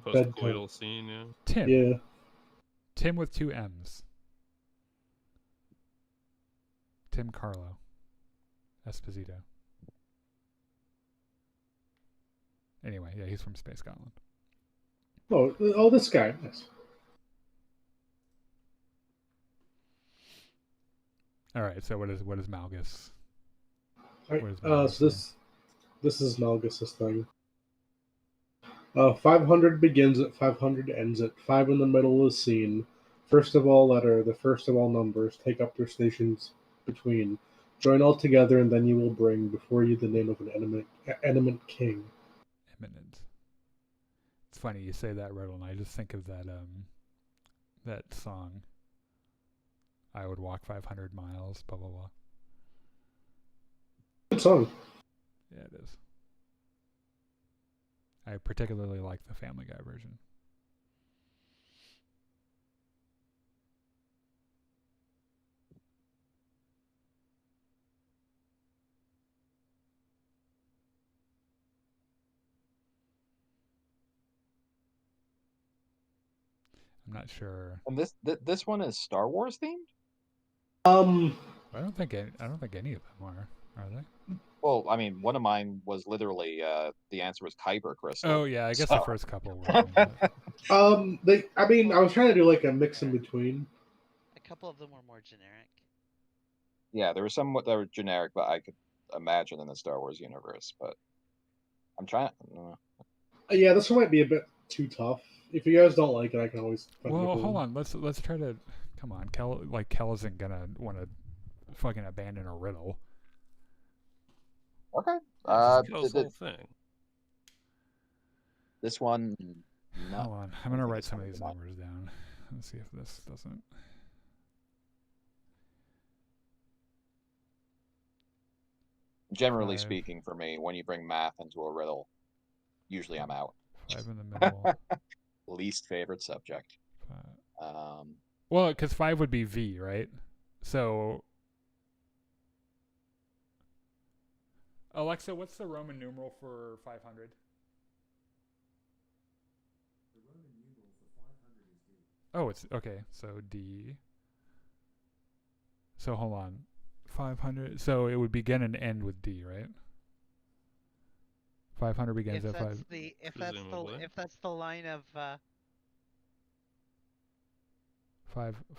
Post-coital scene, yeah. Tim. Yeah. Tim with 2 M's. Tim Carlo Esposito. Anyway, yeah, he's from Space Scotland. Oh, this guy. Yes. All right. So what is Malgus? So this is Malgus's thing. 500 begins at 500 ends at 5 in the middle is seen. First of all letter, the first of all numbers, take up their stations between. Join all together, and then you will bring before you the name of an eminent king. Eminent. It's funny you say that, Riddle, and I just think of that song. I would walk 500 miles, blah blah blah. Good song. Yeah, it is. I particularly like the Family Guy version. I'm not sure. And this one is Star Wars themed. I don't think any of them are they? Well, I mean, one of mine was literally the answer was Kyber Crystal. Oh yeah, I guess the first couple were. I was trying to do a mix in between. A couple of them were more generic. Yeah, there were some that were generic, but I could imagine in the Star Wars universe. But I'm trying. Yeah, this one might be a bit too tough. If you guys don't like it, I can always. Well, hold on. Let's try to. Come on, Kel isn't gonna want to fucking abandon a riddle. Okay. That's the whole thing. This one, not. Hold on. I'm I gonna think write it's some of coming these to mind. numbers down. Let's see if this doesn't. Generally 5, speaking, for me, when you bring math into a riddle, usually I'm out. 5 in the middle. Least favorite subject. 5. Well, because 5 would be V, right? So, Alexa, what's the Roman numeral for 500? Oh, it's okay. So D. So hold on, 500. So it would begin and end with D, right? 500 begins If at that's 5. the Presumably. if that's the line of 5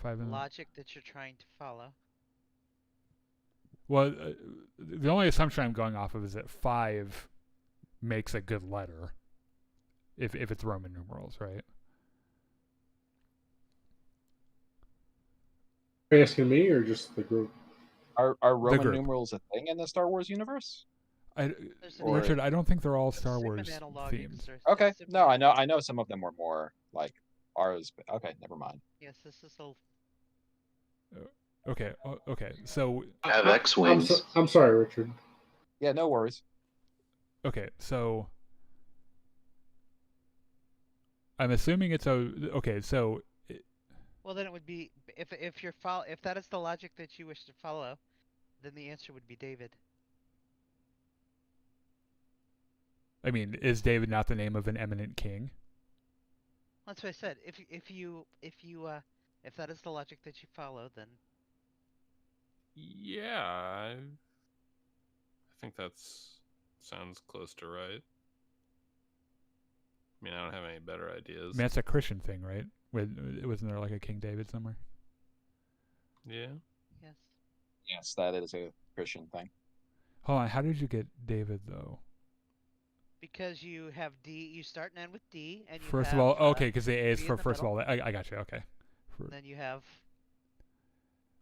in. logic that you're trying to follow. Well, the only assumption I'm going off of is that 5 makes a good letter. If it's Roman numerals, right? Are you asking me or just the group? Are Roman group. numerals a thing in the Star Wars universe? Or- Richard, I don't think they're all Star Sim Wars and analog themed. is- Okay, sim- no, I know some of them were more like ours. But okay, never mind. Yes, this is a Okay, okay. So Have X-wings. I'm sorry, Richard. Yeah, no worries. okay, so I'm assuming it's okay. So well. Then it would be if if that is the logic that you wish to follow, then the answer would be David. I mean, is David not the name of an eminent king? That's what I said. If that is the logic that you follow, then Yeah, I think that's sounds close to right. I mean, I don't have any better ideas. I mean, that's a Christian thing, right? Wasn't there like a King David somewhere? Yeah. yes. Yes, that is a Christian thing. Hold on, how did you get David though? Because you have D, you start and end with D, and you First have, of all, okay, because the A is V in for the first of middle. all. I got you. Okay. And then you have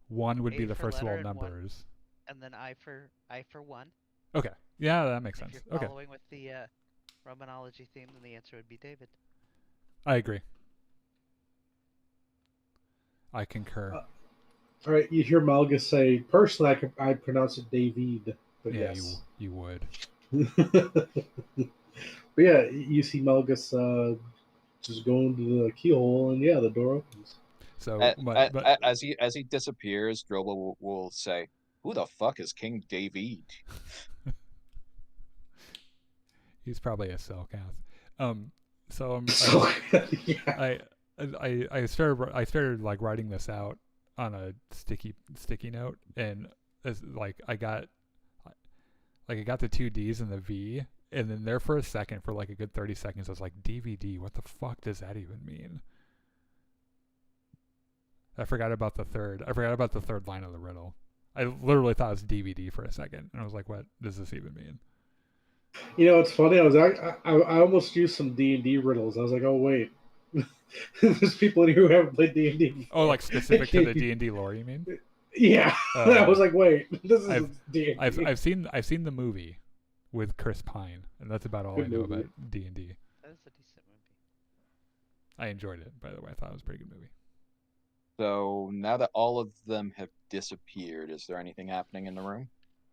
1 would A be the for first of all letter and 1. numbers. and then I for 1. Okay. Yeah, that makes If sense. you're Okay. following with the Romanology theme, then the answer would be David. I agree. I concur. All right, you hear Malgus say, personally, I pronounce it David, but yeah, yes. you would. But yeah, you see Malgus just go into the keyhole, and yeah, the door opens. So, as he disappears, Drobo will say, "Who the fuck is King David?" he's probably a Cellcath. So Yeah. I started like writing this out on a sticky note, and as I got the 2 D's and the V, and then there for a second, for like a good 30 seconds, I was like, DVD, what the fuck does that even mean? I forgot about the third line of the riddle. I literally thought it was DVD for a second, and I was like, what does this even mean? You know, it's funny. I almost used some D&D riddles. I was like, oh wait, there's people in here who haven't played D&D before. Oh, like specific to the D&D lore, you mean? Yeah. I was like, wait, this is D&D. I've seen the movie with Chris Pine, and that's about all Good I know movie. about D&D. That is a decent movie. I enjoyed it, by the way. I thought it was a pretty good movie. So now that all of them have disappeared, is there anything happening in the room?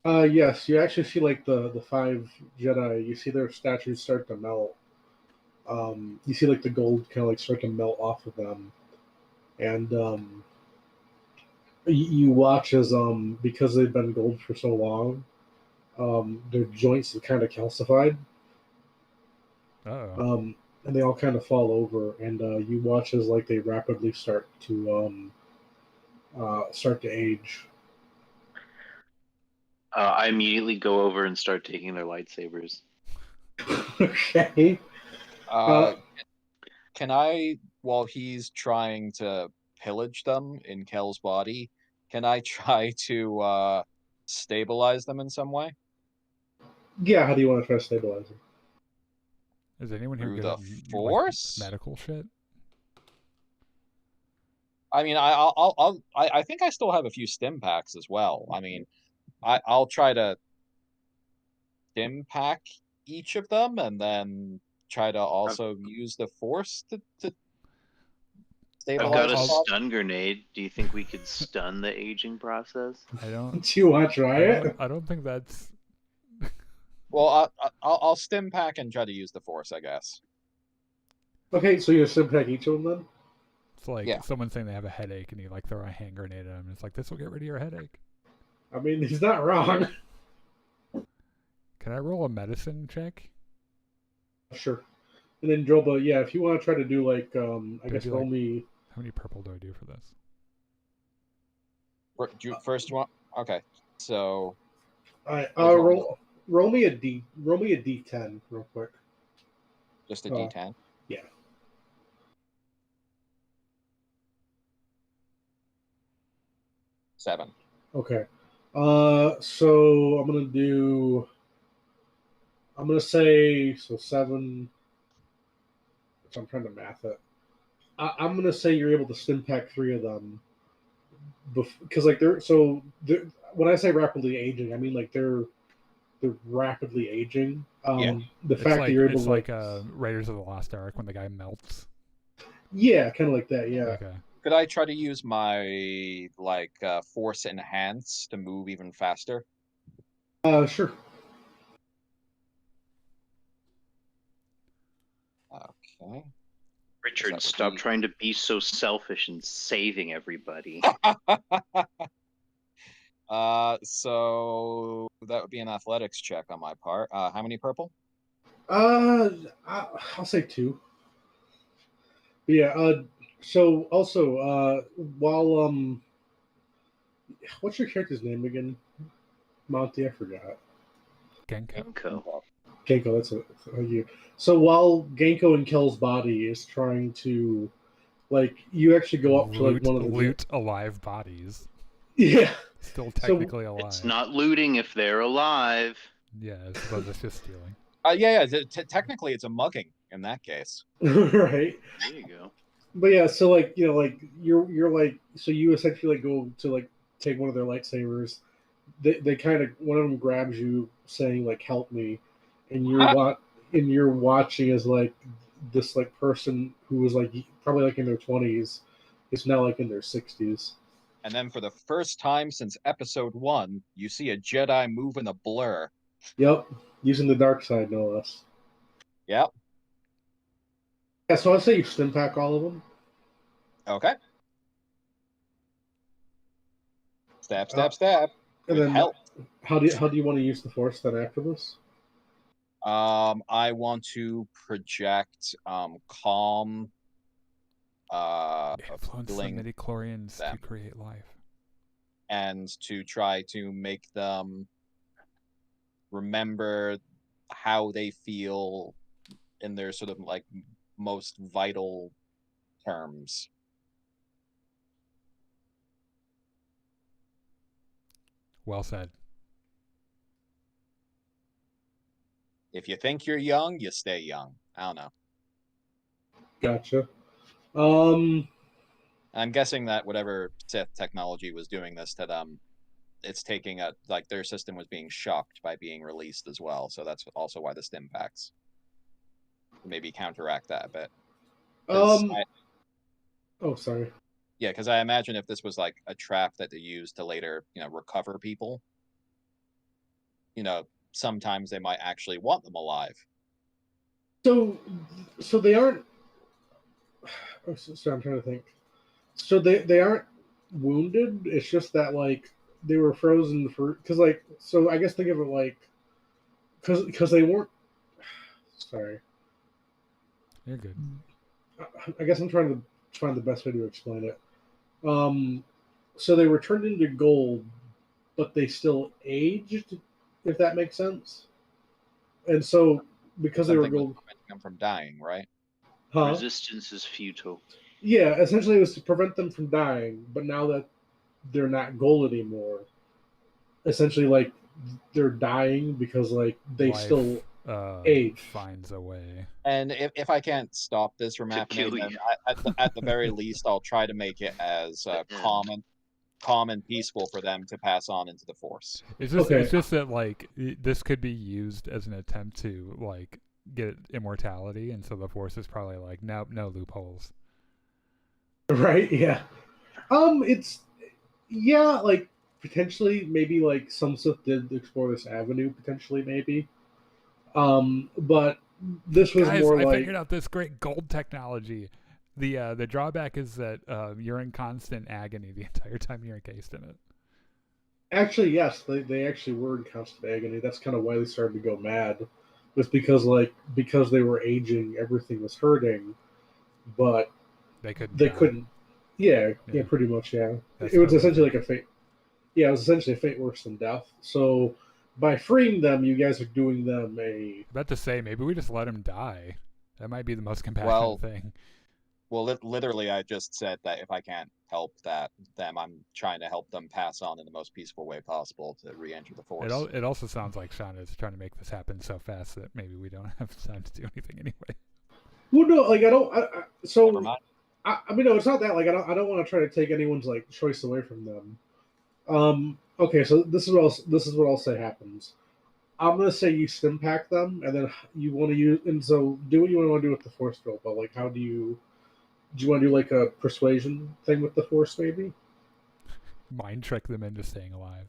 Yes, you actually see like the 5 Jedi. You see their statues start to melt. You see like the gold kind of like start to melt off of them, and you watch as because they've been gold for so long, their joints are kind of calcified. Oh. And they all kind of fall over, and you watch as like they rapidly start to age. I immediately go over and start taking their lightsabers. Okay. Can I, while he's trying to pillage them in Kel's body, can I try to stabilize them in some way? Yeah, how do you want to try to stabilize them? Is anyone here Through good the at Force? like, medical shit? I mean, I think I still have a few stim packs as well. I mean, I'll try to stim pack each of them and then try to also use the force to I've stabilize got a the body? stun grenade. Do you think we could stun the aging process? I don't. Do you want to try it? I don't think that's. Well, I'll stim pack and try to use the force, I guess. Okay, so you simply each of them then? It's like Yeah. someone saying they have a headache and you like throw a hand grenade at them. It's like, this will get rid of your headache. I mean, he's not wrong. Can I roll a medicine check? Sure. And then Droba, yeah, if you want to try to do like, I Do I guess do, roll like- me. How many purple do I do for this? First, you want? Okay, so I What's roll me a D10 real quick. just a Oh. D10. Yeah. Seven. Okay. So I'm gonna say so 7. Which I'm trying to math it. I'm gonna say you're able to stim pack 3 of them, because like they're when I say rapidly aging, I mean like they're rapidly aging. Yeah. The It's fact like, that you're able it's to like Raiders of the Lost Ark when the guy melts. yeah, kind of like that. Yeah. Okay. Could I try to use my force enhance to move even faster? Sure. Okay. Richard, would stop be- trying to be so selfish and saving everybody. So that would be an athletics check on my part. How many purple? I'll say 2. But yeah. So also, while what's your character's name again? Monty, I forgot. Genko. Genko. Genko, that's you. So while Genko and Kel's body is trying to, like, you actually go up to like one of the loot alive bodies. yeah. Still technically alive. It's not looting if they're alive. Yeah, but it's just stealing. Yeah. Technically, it's a mugging in that case. Right. There you go. But yeah, so like like you're like so you essentially like go to like take one of their lightsabers. They kind of one of them grabs you saying like help me, and you're watching as like this like person who was like probably like in their 20s is now like in their 60s. And then for the first time since episode 1, you see a Jedi move in a blur. Yep, using the dark side no less. Yep. Yeah, so I'll say you stim pack all of them. Okay. Stab. And With then help. how do you want to use the force then after this? I want to project calm. Influence the feeling midichlorians to them. create life. And to try to make them remember how they feel in their sort of like most vital terms. Well said. If you think you're young, you stay young. I don't know. Gotcha. I'm guessing that whatever Sith technology was doing this to them, it's taking their system was being shocked by being released as well. So that's also why the stim packs maybe counteract that a bit. Oh, sorry. Yeah, because I imagine if this was like a trap that they use to later, recover people, sometimes they might actually want them alive. So they aren't. Oh, so I'm trying to think. So they aren't wounded. It's just that like they were frozen for because like so I guess think of it like because they weren't. Sorry. You're good. I guess I'm trying to find the best way to explain it. So they were turned into gold, but they still aged, if that makes sense. And so because they were Something was gold, preventing them from dying, right? huh? Resistance is futile. Yeah, essentially it was to prevent them from dying, but now that they're not gold anymore, essentially like they're dying because like they Life, still age. finds a way. And if I can't stop this from To happening, kill then you. at the very least, I'll try to make it as calm and peaceful for them to pass on into the Force. It's just Okay. it's just that like this could be used as an attempt to like get immortality, and so the Force is probably like, nope, no loopholes. Right? Yeah. It's like potentially maybe like some Sith did explore this avenue potentially maybe. But this was Guys, more I like figured out this great gold technology. The drawback is that you're in constant agony the entire time you're encased in it. actually yes, they actually were in constant agony. That's kind of why they started to go mad. Was because they were aging, everything was hurting, but They couldn't. they die. couldn't. Yeah, Yeah. pretty much. Yeah, That's it was essentially horrific. like a fate. Yeah, it was essentially a fate worse than death. So by freeing them, you guys are doing them a About to say, maybe we just let him die. That might be the most compassionate Well, thing. literally, I just said that if I can't help them, I'm trying to help them pass on in the most peaceful way possible to re-enter the Force. It also sounds like Sean is trying to make this happen so fast that maybe we don't have time to do anything anyway. well, no, like I don't. So Never mind. I mean, no, it's not that. Like I don't want to try to take anyone's like choice away from them. Okay, so this is what I'll say happens. I'm gonna say you stim pack them, and then you want to use, and so do what you want to do with the Force field. But like, do you want to do like a persuasion thing with the Force, maybe? Mind trick them into staying alive.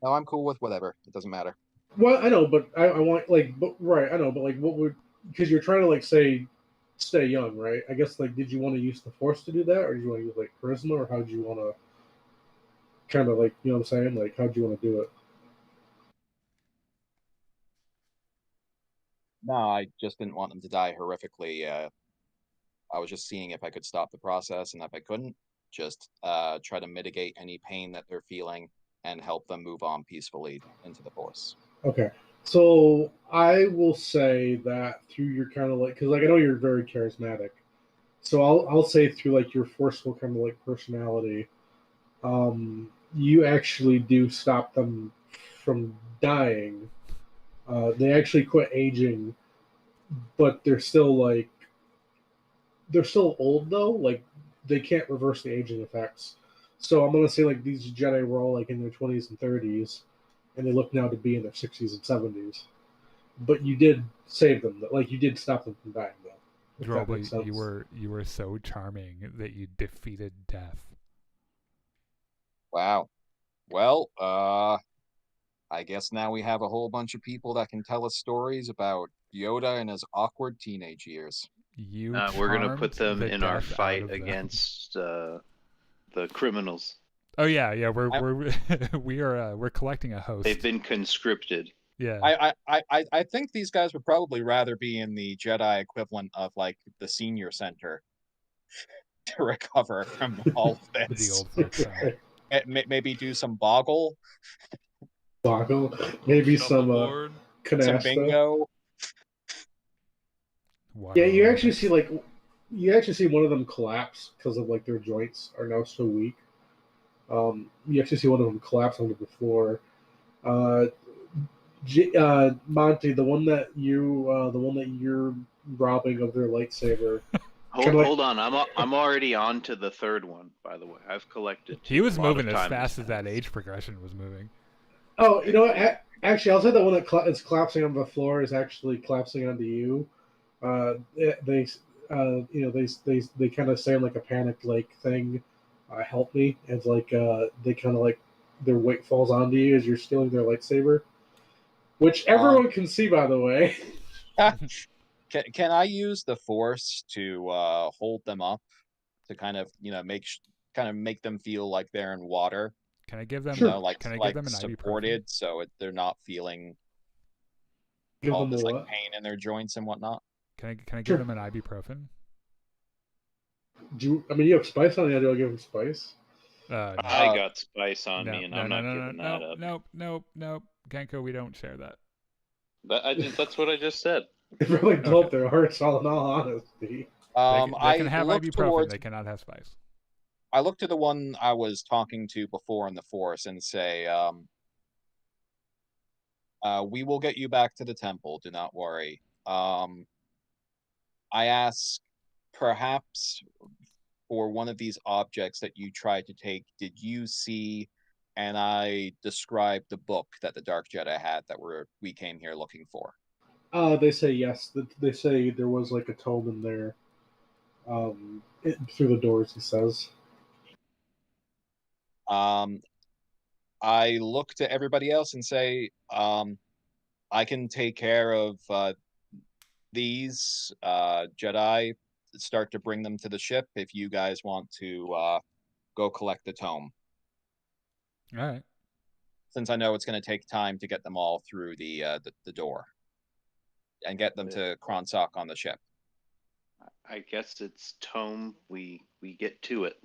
No, I'm cool with whatever. It doesn't matter. Well, I know, but I want like, but right, I know, but like, what would because you're trying to like say stay young, right? I guess like, did you want to use the Force to do that, or did you want to use like charisma, or how do you want to kind of like, you know what I'm saying? Like, how do you want to do it? No, I just didn't want them to die horrifically. I was just seeing if I could stop the process, and if I couldn't, just try to mitigate any pain that they're feeling and help them move on peacefully into the Force. Okay, so I will say that through your kind of like, because like I know you're very charismatic, so I'll say through like your forceful kind of like personality, you actually do stop them from dying. They actually quit aging, but they're still old though. Like they can't reverse the aging effects. So I'm gonna say like these Jedi were all like in their 20s and 30s, and they look now to be in their 60s and 70s. But you did save them. Like you did stop them from dying though. If that makes sense. Drobley, you were so charming that you defeated death. Wow. Well, I guess now we have a whole bunch of people that can tell us stories about Yoda and his awkward teenage years. You We're gonna put charmed them the in our death out fight of them. against the criminals. Oh yeah, we're we're collecting a host. They've been conscripted. Yeah. I think these guys would probably rather be in the Jedi equivalent of like the senior center to recover from all of the this. old folks home. Maybe do some boggle, Boggle, maybe some Shuffleboard. some canasta. bingo. Yeah, you actually Olympics. see like you actually see one of them collapse because of like their joints are now so weak. You actually see one of them collapse onto the floor. Uh, Monty, the one that you're robbing of their lightsaber. Hold on, I'm already on to the third one. By the way, I've collected. He was A lot of moving as time fast has as that passed. age progression was moving. Oh, you know what? Actually, I'll say the one that is collapsing on the floor is actually collapsing onto you. They they kind of say like a panicked like thing. Help me! It's like they kind of like their weight falls onto you as you're stealing their lightsaber, which everyone can see, by the way. Can I use the Force to hold them up to kind of make them feel like they're in water? Can I give them? Sure. Can I like give them an ibuprofen? supported so they're not feeling Give all them a this like what? pain in their joints and whatnot. Can I Sure. give them an ibuprofen? I mean, you have spice on you. Do I give them spice? No. I got spice on No, me, and no, I'm no, not no, giving no, that up. nope. Genko, we don't share that. That's what I just said. It really blew up their hearts. All in all honesty. They can have look ibuprofen. towards. They cannot have spice. I look to the one I was talking to before in the Force and say, "We will get you back to the temple. Do not worry." I ask, perhaps for one of these objects that you tried to take, did you see and I describe the book that the Dark Jedi had that we came here looking for. They say yes. They say there was like a tome in there. Through the doors, he says. I look to everybody else and say, I can take care of these Jedi. Start to bring them to the ship if you guys want to go collect the tome. All right. Since I know it's going to take time to get them all through the door and get them to Kronsock on the ship. I guess it's tome. We get to it.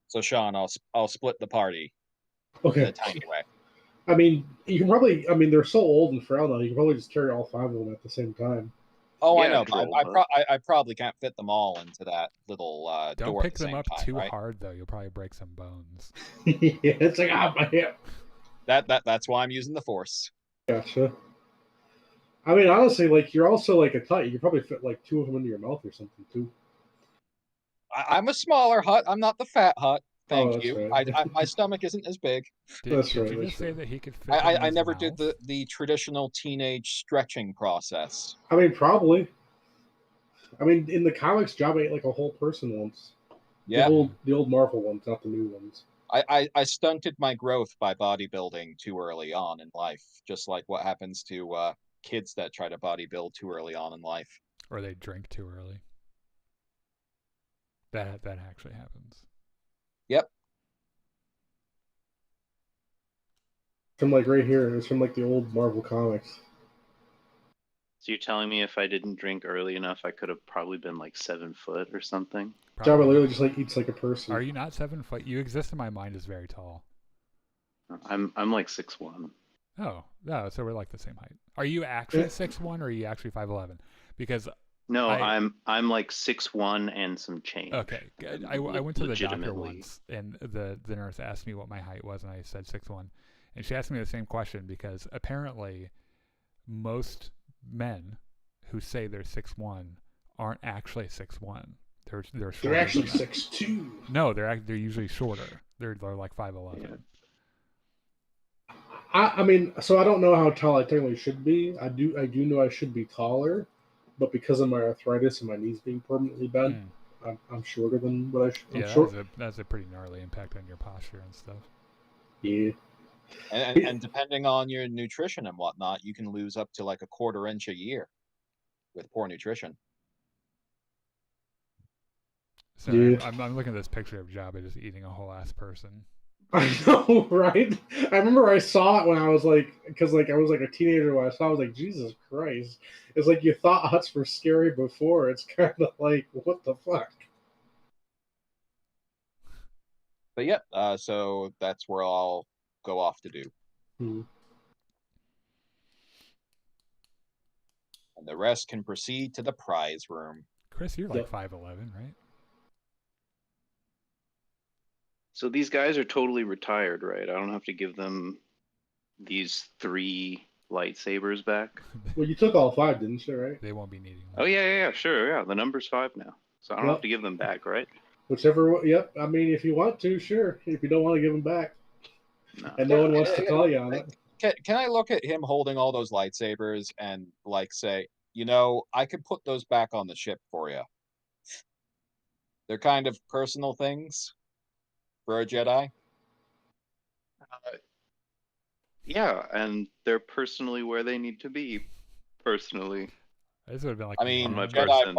So Sean, I'll split the party in Okay. a tiny way. I mean, you can probably. I mean, they're so old and frail now. You can probably just carry all 5 of them at the same time. Oh, Yeah, I know. droll, I probably can't fit them all into that little Don't door pick at the them same up time, too right? hard, though. You'll probably break some bones. Yeah, it's like my hip. That's why I'm using the Force. Gotcha. I mean, honestly, like you're also like a Tut. You could probably fit like 2 of them into your mouth or something too. I'm a smaller Hut. I'm not the fat Hut. Thank that's you. right. My stomach isn't as big. That's Did right, you that's just say right. that he could fit in I his never did mouth? the traditional teenage stretching process. I mean, probably. I mean, in the comics, Jabba ate like a whole person once. Yeah. The old Marvel ones, not the new ones. I stunted my growth by bodybuilding too early on in life, just like what happens to kids that try to bodybuild too early on in life. Or they drink too early. That actually happens. Yep. From like right here, it's from like the old Marvel comics. So you're telling me if I didn't drink early enough, I could have probably been like 7 foot or something? Jabba literally just like eats like a person. Are you not 7 foot? You exist in my mind as very tall. I'm like 6'1". Oh, no, so we're like the same height. Are you actually 6'1" or are you actually 5'11"? Because No, I'm like 6'1" and some change. okay, good. I went to the doctor Legitimately. once, and the nurse asked me what my height was, and I said 6'1", and she asked me the same question because apparently most men who say they're 6'1" aren't actually 6'1". They're shorter. They're actually than that. 6'2". No, they're usually shorter. They're like 5'11". Yeah. I mean, so I don't know how tall I technically should be. I do know I should be taller, but because of my arthritis and my knees being permanently bent, I'm shorter than what I should. Yeah, short. that's a pretty gnarly impact on your posture and stuff. Yeah. And depending on your nutrition and whatnot, you can lose up to like a 1/4 inch a year with poor nutrition. So Yeah. I'm looking at this picture of Jabba just eating a whole ass person. I know, right? I remember I saw it when I was like, because like I was like a teenager when I saw it, I was like, Jesus Christ. It's like you thought Huts were scary before. It's kind of like, what the fuck? But yeah, so that's where I'll go off to do. Hmm. And the rest can proceed to the prize room. Chris, you're like 5'11", right? So these guys are totally retired, right? I don't have to give them these 3 lightsabers back. Well, you took all 5, didn't you, right? They won't be needing them. Oh yeah, sure, yeah. The number's 5 now, so I don't Yep. have to give them back, right? Whichever, yep. I mean, if you want to, sure. If you don't want to give them back. No. And no one wants to call you on it. Can I look at him holding all those lightsabers and like say, you know, I could put those back on the ship for you? They're kind of personal things for a Jedi. Yeah, and they're personally where they need to be. Personally. This would have been like I mean, my Jedi person.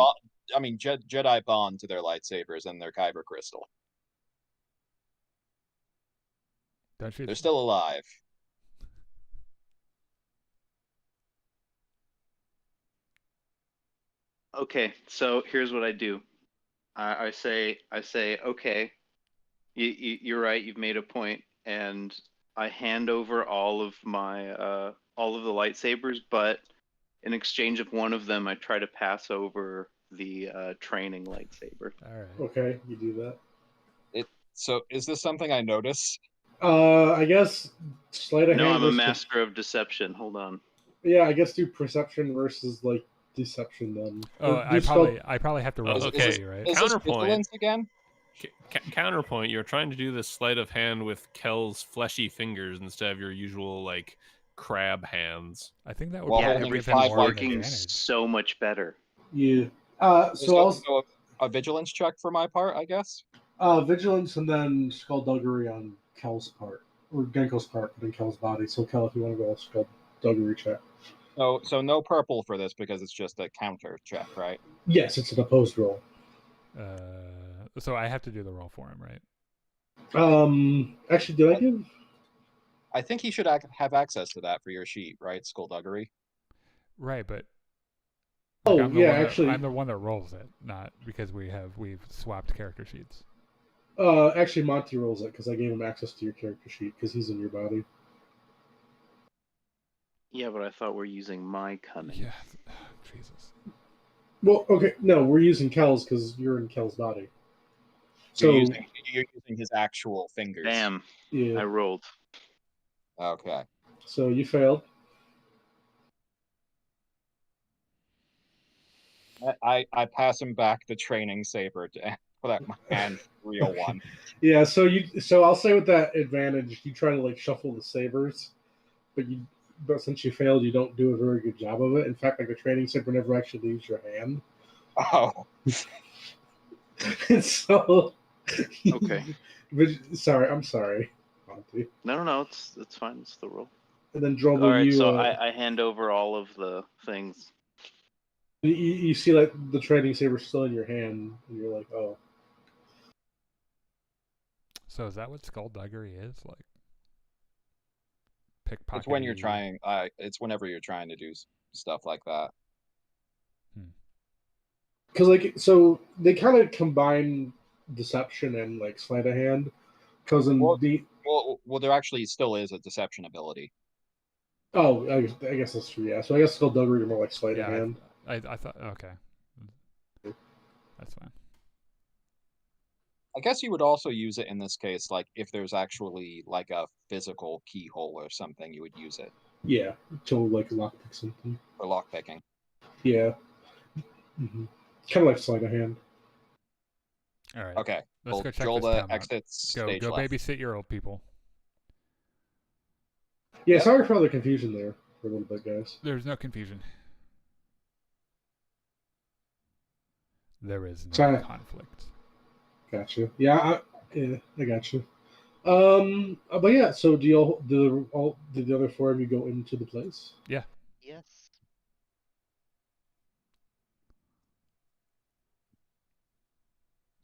Jedi bond to their lightsabers and their kyber crystal. Don't you? They're still alive. Okay, so here's what I do. I say, okay, you're right. You've made a point, and I hand over all of my all of the lightsabers, but in exchange of one of them, I try to pass over the training lightsaber. All right. Okay, you do that. So is this something I notice? I guess sleight of No, hand. I'm a versus- master of deception. Hold on. Yeah, I guess do perception versus like deception then. Oh, Or I do spell- probably have to roll Okay. right? Is this Counterpoint. vigilance again? Counterpoint, you're trying to do this sleight of hand with Kel's fleshy fingers instead of your usual, like, crab hands. I think that would Well, Yeah, probably holding give everything him is five more of an working advantage. so much better. Yeah. So, I'll so a vigilance check for my part, I guess. vigilance and then skullduggery on Kel's part or Genko's part, but in Kel's body. So Kel, if you want to go skullduggery check. So no purple for this because it's just a counter check, right? Yes, it's an opposed roll. So I have to do the roll for him, right? Actually, did I give? I think he should have access to that for your sheet, right? Skullduggery. Right, but Oh, I'm the yeah, one actually- I'm the one that rolls it, not because we've swapped character sheets. Actually, Monty rolls it because I gave him access to your character sheet because he's in your body. Yeah, but I thought we're using my cunning. Yeah, Jesus. Well, okay, no, we're using Kel's because you're in Kel's body. So You're using his actual fingers. Bam! yeah, I rolled. Okay. so you failed. I pass him back the training saber to put out my hand real one. Yeah, so I'll say with that advantage, you try to like shuffle the sabers, but since you failed, you don't do a very good job of it. In fact, like a training saber never actually leaves your hand. Oh. And so Okay. I'm sorry, Monty. No, it's fine. It's the roll. And then Drobo, All right, you, so I hand over all of the things. you see like the training saber still in your hand, and you're like, oh. So is that what skullduggery is? Like pickpocket? It's when you're trying. It's whenever you're trying to do stuff like that. Because like so they kind of combine deception and like sleight of hand. Because in Well- the Well, there actually still is a deception ability. I guess that's true. Yeah, so I guess skullduggery are more like sleight of Yeah, hand. I thought okay, that's fine. I guess you would also use it in this case, like if there's actually like a physical keyhole or something, you would use it Yeah, to like lockpick something. for lockpicking. Yeah, kind of like sleight of hand. All right. Okay. Let's Well, go check this Jolda town out. exits stage Go left. babysit your old people. Yeah, Yep. sorry for all the confusion there for a little bit, guys. There's no confusion. There is no Sorry. conflict. Gotcha. Yeah, I gotcha. But yeah, so did the other four of you go into the place? Yes.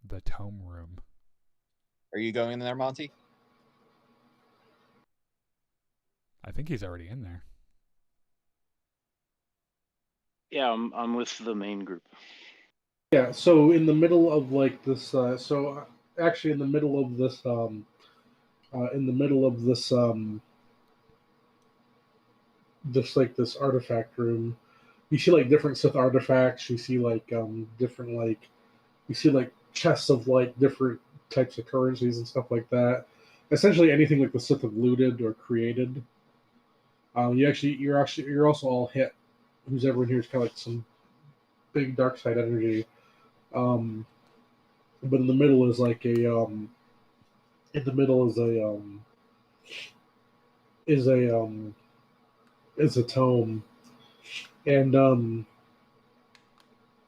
The tome room. Are you going in there, Monty? I think he's already in there. Yeah, I'm with the main group. Yeah, so in the middle of like this, actually in the middle of this, this artifact room, you see like different Sith artifacts. You see like different like, you see like chests of like different types of currencies and stuff like that. Essentially anything like the Sith have looted or created. You're also all hit. Who's ever in here is kind of like some big dark side energy. But in the middle is like a is a tome, and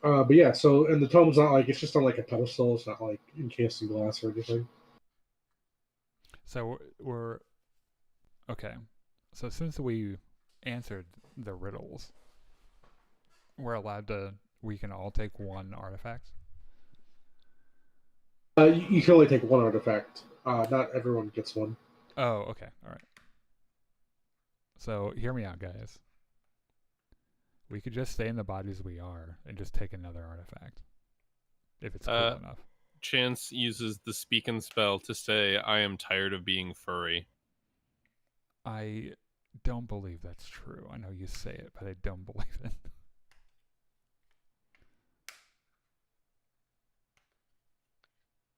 but yeah. So and the tome's not like it's just on like a pedestal. It's not like encased in glass or anything. So we're okay. So since we answered the riddles, we can all take one artifact. You can only take one artifact. Not everyone gets one. Oh, okay. All right. So hear me out, guys. We could just stay in the bodies we are and just take another artifact. If it's cool enough. Chance uses the speaking spell to say, I am tired of being furry. I don't believe that's true. I know you say it, but I don't believe it.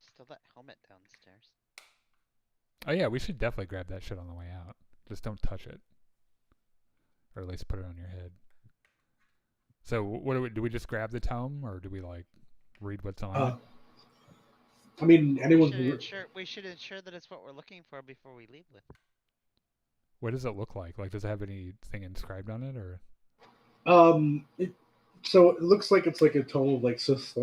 Still that helmet downstairs. Oh yeah, we should definitely grab that shit on the way out. Just don't touch it. Or at least put it on your head. So what do we just grab the tome, or do we like read what's on it? I mean, anyone we who should ensure that it's what we're looking for before we leave with it. What does it look like? Like, does it have anything inscribed on it, or? So it looks like it's like a tome of like Sith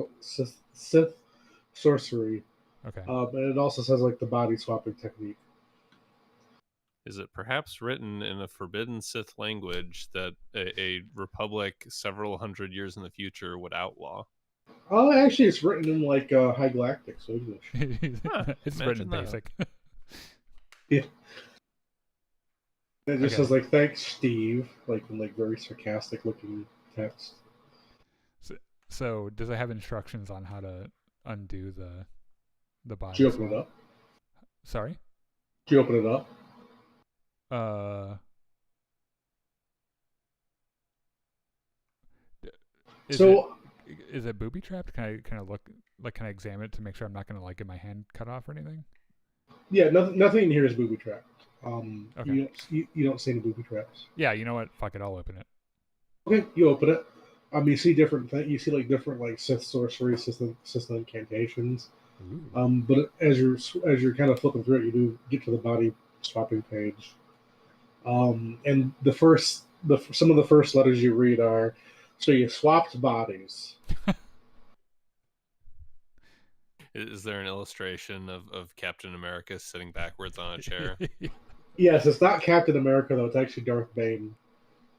sorcery. Okay. And it also says like the body swapping technique. Is it perhaps written in a forbidden Sith language that a republic several hundred years in the future would outlaw? Oh, actually, it's written in like High Galactic, so English. It's written in basic. Yeah. It just Okay. says like "Thanks, Steve," like in like very sarcastic looking text. So does it have instructions on how to undo the body? Did you open it up? Sorry. Did you open it up? Is it booby trapped? Can I kind of look, like, can I examine it to make sure I'm not going to like get my hand cut off or anything? Yeah, nothing in here is booby trapped. Okay. You don't see any booby traps. Yeah, you know what? Fuck it, I'll open it. Okay, you open it. You see different things. You see like different like Sith sorcery, Sith incantations. Ooh. But as you're kind of flipping through it, you do get to the body swapping page. And some of the first letters you read are, so you swapped bodies. Is there an illustration of Captain America sitting backwards on a chair? Yes, it's not Captain America though. It's actually Darth Bane.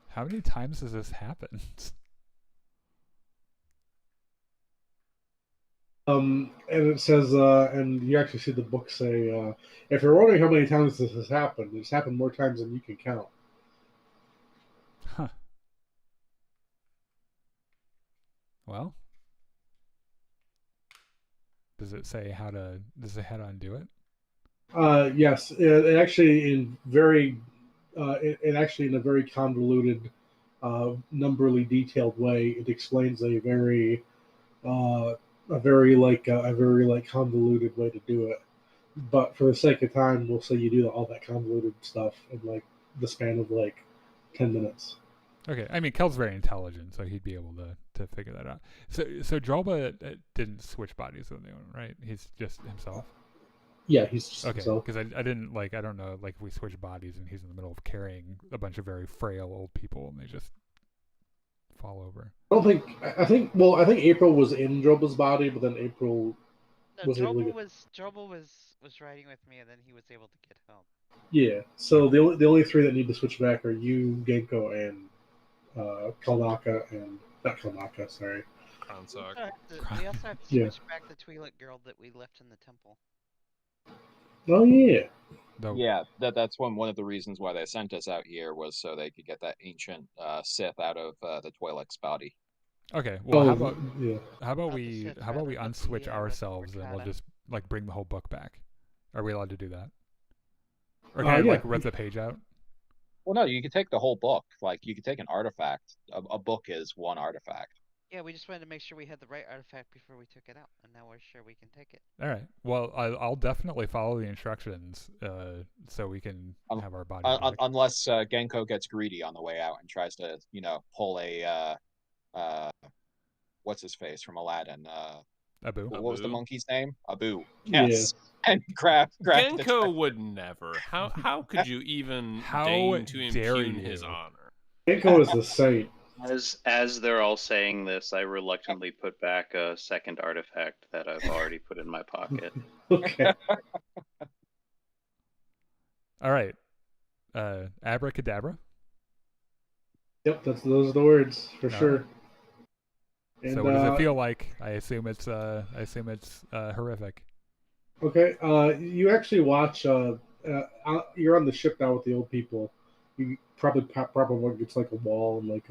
How many times has this happened? And it says, and you actually see the book say, if you're wondering how many times this has happened, it's happened more times than you can count. Huh. Well, does it say how to undo it? Yes, it actually in a very convoluted, numberly detailed way. It explains a very convoluted way to do it. But for the sake of time, we'll say you do all that convoluted stuff in like the span of like 10 minutes. Okay, I mean, Kel's very intelligent, so he'd be able to figure that out. So Drolba didn't switch bodies with anyone, right? He's just himself. Yeah, he's just okay. himself. Because I didn't like, I don't know, like if we switch bodies and he's in the middle of carrying a bunch of very frail old people and they just fall over. I think April was in Droba's body, but then April Droba was riding with me, and then he was able to get home. Yeah. So the only three that need to switch back are you, Genko, and Kalnaka, and not Kalnaka. Sorry. Kronsock. We also have to switch back the Twi'lek girl that we left in the temple. Oh yeah. Yeah, that's one of the reasons why they sent us out here was so they could get that ancient Sith out of the Twi'lek's body. Okay. Well, how about we rather, unswitch the, ourselves and we'll just like bring the whole book back? Are we allowed to do that? Or can I yeah. like rip the page out? Well, no, you could take the whole book. Like you could take an artifact. A book is one artifact. Yeah, we just wanted to make sure we had the right artifact before we took it out, and now we're sure we can take it. All right. Well, I'll definitely follow the instructions, so we can have our body. Unless Genko gets greedy on the way out and tries to, pull a what's his face from Aladdin? Abu. What was the monkey's name? Abu. Yes. Yeah. And grab Genko would never. How could you even deign to impugn his honor? Genko is the saint. As they're all saying this, I reluctantly put back a second artifact that I've already put in my pocket. Okay. All right. Abracadabra. Yep, those are the words for sure. Right. And, so what does it feel like? I assume it's horrific. Okay. You actually watch. You're on the ship now with the old people. You probably gets like a wall and like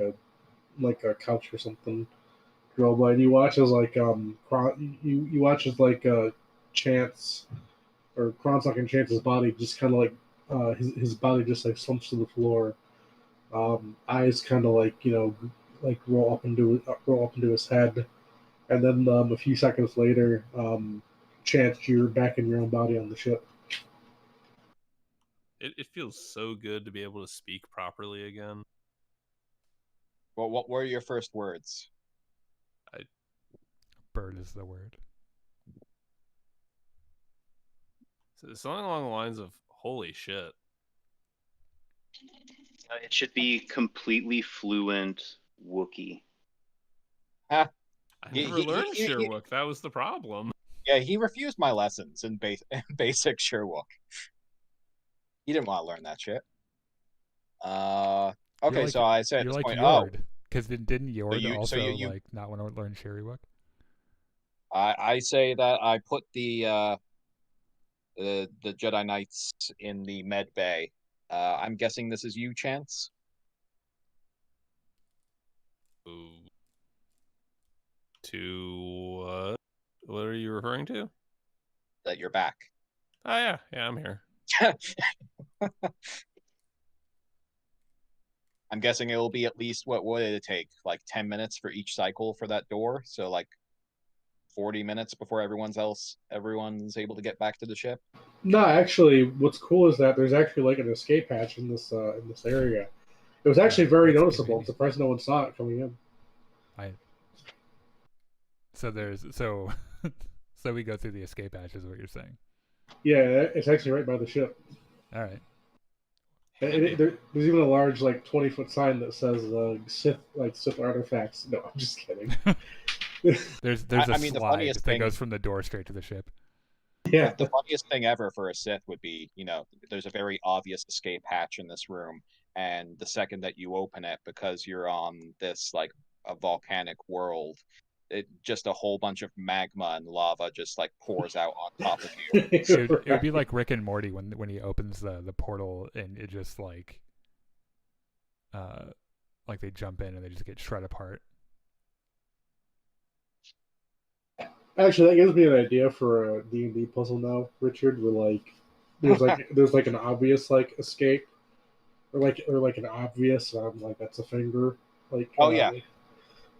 a couch or something. Droba, and you watch as like you watch as like Chance or Kronsock and Chance's body just kind of like his body just like slumps to the floor. Eyes kind of like like roll up into his head, and then a few seconds later, Chance, you're back in your own body on the ship. It feels so good to be able to speak properly again. Well, what were your first words? Bird is the word. Something along the lines of "Holy shit." It should be completely fluent Wookiee. I He- never he- learned he- he- Sherwook. That was the problem. Yeah, he refused my lessons in basic Sherwook. He didn't want to learn that shit. Okay, so I say at you're this like point, Yord, because didn't Yord you- so also you- like not want to learn Sherrywook? I say that I put the Jedi Knights in the med bay. I'm guessing this is you, Chance. Ooh. To what? What are you referring to? That you're back. Oh yeah, I'm here. I'm guessing it will be at least what would it take? Like 10 minutes for each cycle for that door. So like 40 minutes before everyone's able to get back to the ship. No, actually, what's cool is that there's actually like an escape hatch in this area. It was actually very That's noticeable. I'm convenient. surprised no one saw it coming in. So so we go through the escape hatch is what you're saying. Yeah, it's actually right by the ship. All right. There's even a large 20-foot sign that says Sith artifacts. No, I'm just kidding. There's I a mean, the slide funniest that thing- goes from the door straight to the ship. Yeah, The funniest thing ever for a Sith would be, there's a very obvious escape hatch in this room, and the second that you open it, because you're on this like a volcanic world, just a whole bunch of magma and lava just like pours out on top of you. It would be like Rick and Morty when he opens the portal and it just like they jump in and they just get shred apart. Actually, that gives me an idea for a D&D puzzle now, Richard. Where there's an obvious escape, or an obvious that's a finger Oh, yeah.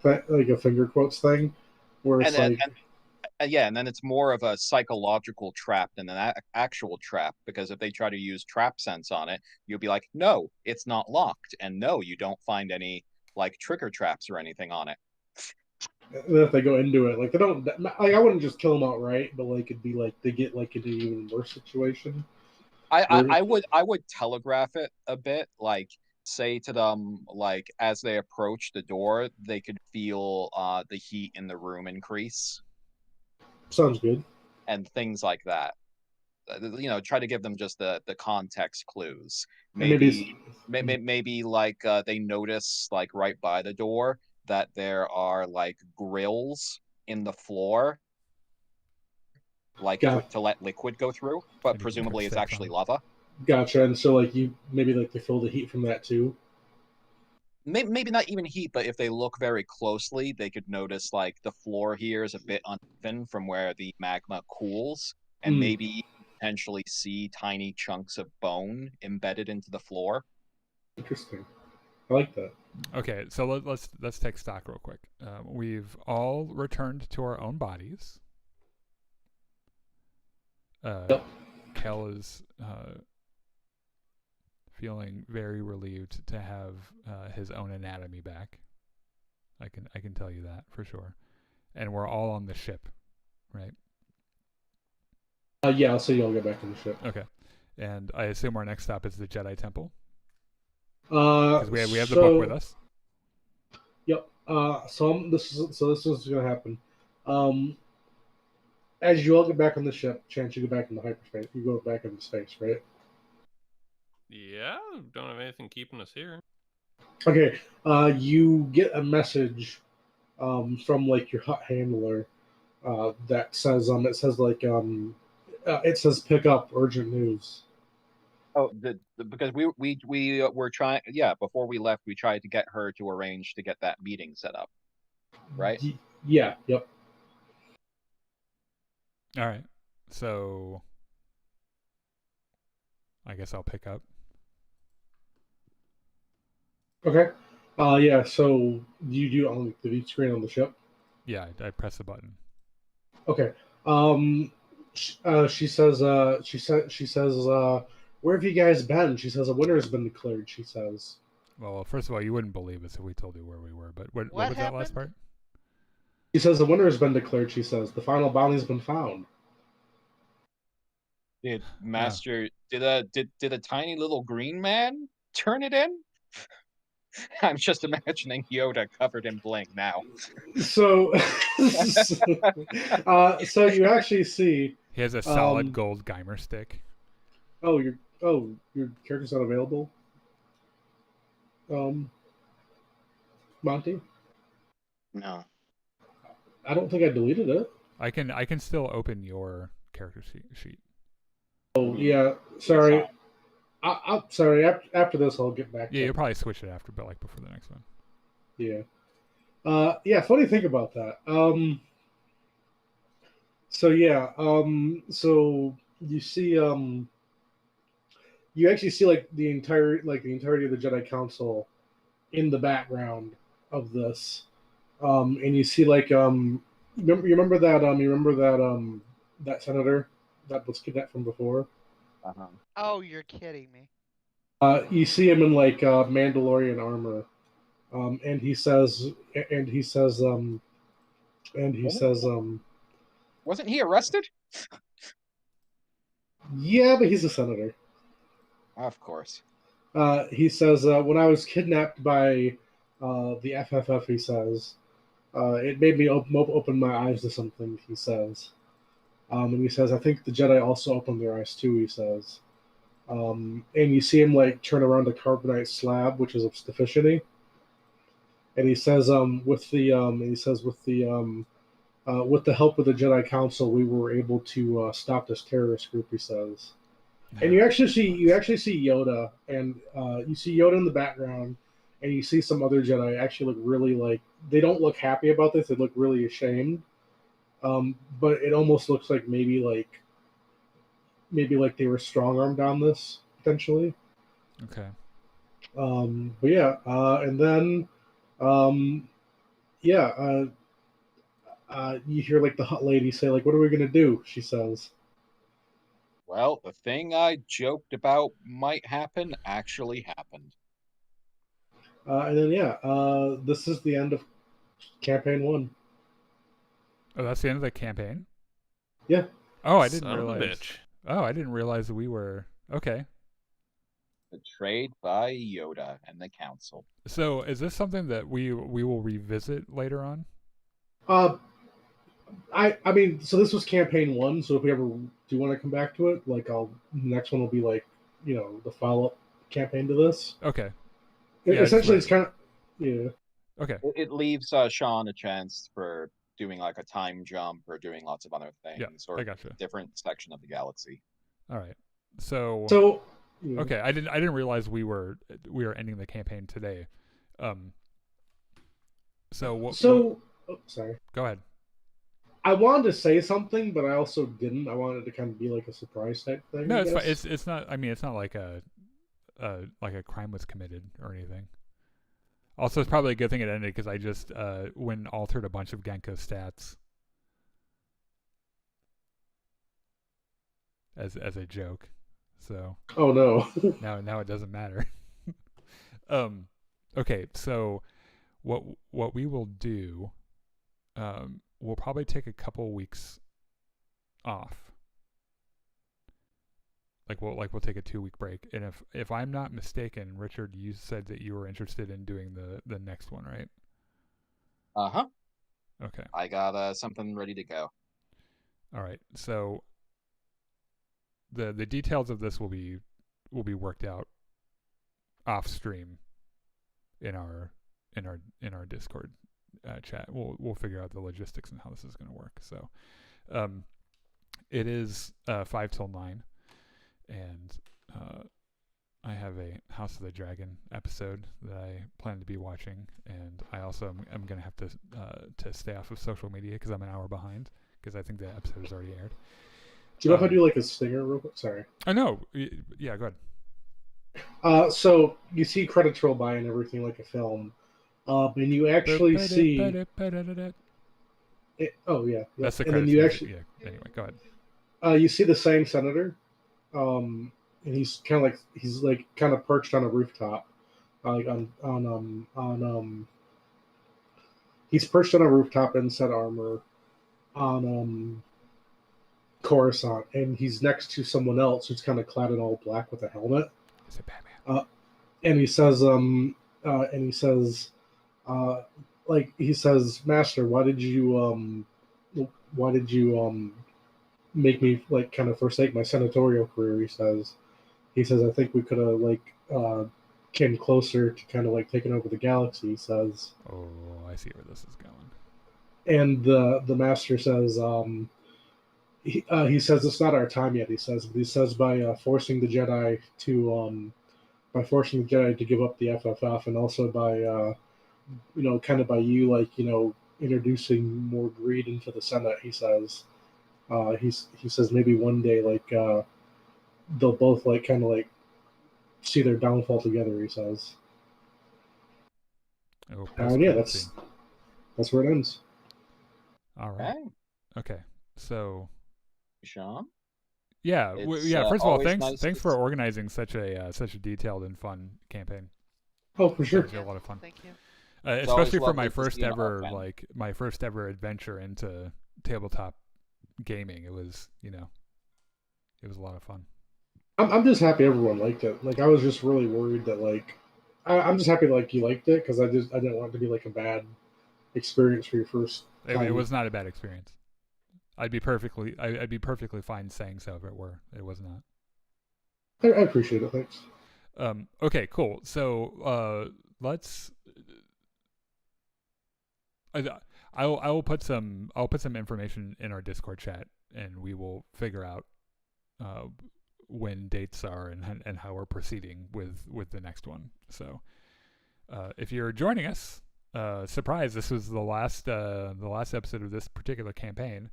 like a finger quotes thing, where it's And then it's more of a psychological trap than an actual trap, because if they try to use trap sense on it, you'll be like, no, it's not locked, and no, you don't find any trigger traps or anything on it. and then if they go into it, they don't I wouldn't just kill them outright, but it'd be they get into an even worse situation. I would telegraph it a bit, say to them, as they approach the door, they could feel the heat in the room increase. Sounds good. And things like that. Try to give them just the context clues. Maybe They notice right by the door that there are grills in the floor, to let liquid go through, but Maybe presumably it's steps actually on. lava. Gotcha. And so you maybe to feel the heat from that too. Maybe not even heat, but if they look very closely, they could notice the floor here is a bit uneven from where the magma cools, and maybe potentially see tiny chunks of bone embedded into the floor. Interesting. I like that. Okay, so let's take stock real quick. We've all returned to our own bodies. Yep. Kel is feeling very relieved to have his own anatomy back. I can tell you that for sure. And we're all on the ship, right? Yeah, I'll say y'all get back on the ship. Okay. And I assume our next stop is the Jedi Temple. Because we have the book with us. Yep. This is gonna happen. As you all get back on the ship, Chance, you go back into hyperspace. You go back into space, right? Yeah, don't have anything keeping us here. Okay. You get a message from your hut handler that says it says pick up urgent news. Oh, because we were trying. Yeah, before we left, we tried to get her to arrange to get that meeting set up, right? Yeah. Yep. All right. So I guess I'll pick up. Okay. Yeah. So you do on the V screen on the ship. Yeah, I press the button. Okay. She says. Where have you guys been? She says a winner has been declared. She says. Well, first of all, you wouldn't believe us if we told you where we were. But what was that last part? She says the winner has been declared. She says the final bounty has been found. Did Master did a tiny little green man turn it in? I'm just imagining Yoda covered in bling now. So, so you actually see. He has a solid gold Geimer stick. Your character's not available. Monty. No. I don't think I deleted it. I can still open your character sheet. Oh yeah, sorry. I'm sorry. After this, I'll get back. Yeah, you'll probably switch it after, but like before the next one. Yeah. Yeah. Funny thing about that. So yeah. So you see. You actually see like the entirety of the Jedi Council in the background of this, and you see like you remember that senator that was kidnapped from before. Uh-huh. Oh, you're kidding me. You see him in like Mandalorian armor, and he says, Wasn't he arrested? yeah, but he's a senator. Of course. He says, when I was kidnapped by the FFF, he says, it made me open my eyes to something, he says. And he says, I think the Jedi also opened their eyes too, he says. And you see him like turn around a carbonite slab, which is a deficiency. And he says, with the help of the Jedi Council, we were able to stop this terrorist group, he says. And you actually see Yoda, and you see Yoda in the background, and you see some other Jedi actually look really like they don't look happy about this. They look really ashamed. But it almost looks like maybe they were strong armed on this potentially. Okay. But yeah, and then yeah, you hear like the hot lady say like, "What are we gonna do?" She says. Well, the thing I joked about might happen actually happened. And then yeah, this is the end of campaign 1. Oh, that's the end of the campaign? Yeah. Oh, I didn't Son of a realize. bitch. Oh, I didn't realize that we were okay. Betrayed by Yoda and the Council. So, is this something that we will revisit later on? I mean, so this was campaign 1. So if we ever do want to come back to it, like the next one will be like, the follow up campaign to this. Okay. Yeah, essentially, it's kind of yeah. Okay. It leaves Sean a chance for doing like a time jump or doing lots of other things, or I gotcha. different section of the galaxy. All right. So yeah. okay, I didn't realize we were ending the campaign today. So sorry. Go ahead. I wanted to say something, but I also didn't. I wanted to kind of be like a surprise type thing. No, it's fine. It's not. I mean, it's not like a crime was committed or anything. Also, it's probably a good thing it ended because I just altered a bunch of Genko stats as a joke. So. Oh no. now it doesn't matter. Okay, so what we will do, we'll probably take a couple weeks off. We'll take a 2-week break, and if I'm not mistaken, Richard, you said that you were interested in doing the next one, right? Uh-huh. Okay. I got something ready to go. All right. So the details of this will be worked out off stream in our Discord chat. We'll figure out the logistics and how this is going to work. So it is 5 till 9. And I have a House of the Dragon episode that I plan to be watching, and I also am going to have to stay off of social media because I'm an hour behind because I think the episode has already aired. Do you know if I do like a stinger real quick? Sorry. I know. Yeah, go ahead. So you see credits roll by and everything like a film, and you actually see. Oh yeah. That's the credits. And then you actually. Yeah. Anyway, go ahead. You see the same senator. And he's kind of perched on a rooftop, he's perched on a rooftop in set armor, on Coruscant, and he's next to someone else who's kind of clad in all black with a helmet. Is it Batman? And he says, he says, Master, why did you make me like kind of forsake my senatorial career? He says, I think we could have came closer to kind of like taking over the galaxy. He says, Oh, I see where this is going. and the master says, he says it's not our time yet. He says by forcing the Jedi to give up the FFF, and also by kind of by you introducing more greed into the Senate. He says he says maybe one day they'll both kind of see their downfall together. He says, Oh, yeah, that's where it ends. All right. Okay. So, Sean? Yeah, It's, first of all, always nice thanks to for organizing such a detailed and fun campaign. Oh, for sure. It was a lot of fun. Thank you. Especially for my lovely to first see an ever open. my first ever adventure into tabletop gaming. It was it was a lot of fun. I'm just happy everyone liked it. Like, I was just really worried that I'm just happy you liked it, because I didn't want it to be a bad experience for your first time. It was not a bad experience. I'd be perfectly fine saying so if it were. It was not. I appreciate it. Thanks. Okay, cool. So let's. I will put some information in our Discord chat, and we will figure out when dates are and how we're proceeding with the next one. So if you're joining us, surprise! This was the last episode of this particular campaign.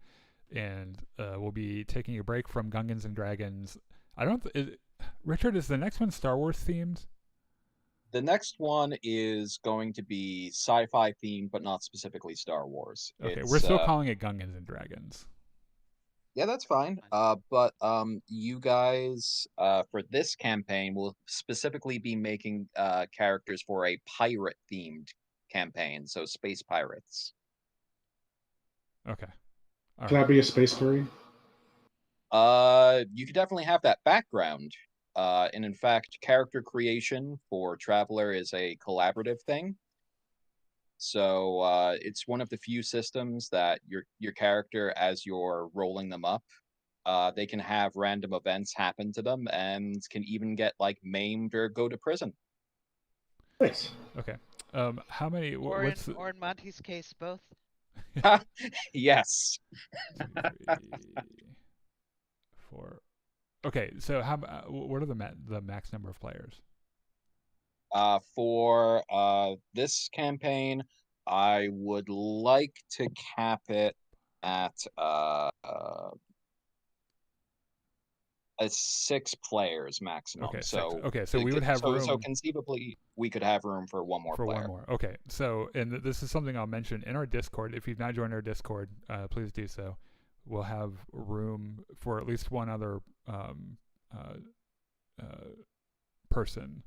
And we'll be taking a break from Gungans and Dragons. Richard, is the next one Star Wars themed? The next one is going to be sci-fi themed, but not specifically Star Wars. Okay, we're still calling it Gungans and Dragons. Yeah, that's fine. But you guys, for this campaign, will specifically be making characters for a pirate-themed campaign, so space pirates. Okay. Can I be a space marine? You could definitely have that background. And in fact, character creation for Traveler is a collaborative thing. So it's one of the few systems that your character, as you're rolling them up, they can have random events happen to them and can even get maimed or go to prison. Nice. Okay. How many? Or in Monty's case, both. Yes. 2, 3, 4. Okay, so what are the max number of players? For this campaign, I would like to cap it at a 6 players maximum. Okay, so so we would have room. So conceivably, we could have room for one more player. One more. Okay, so and this is something I'll mention in our Discord. If you've not joined our Discord, please do so. We'll have room for at least one other person.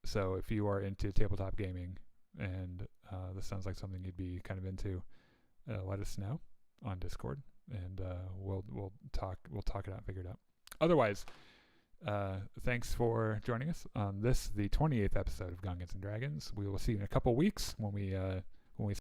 So if you are into tabletop gaming and this sounds like something you'd be kind of into, let us know on Discord, and we'll talk it out and figure it out. Otherwise, thanks for joining us on the 28th episode of Gungans and Dragons. We will see you in a couple weeks when we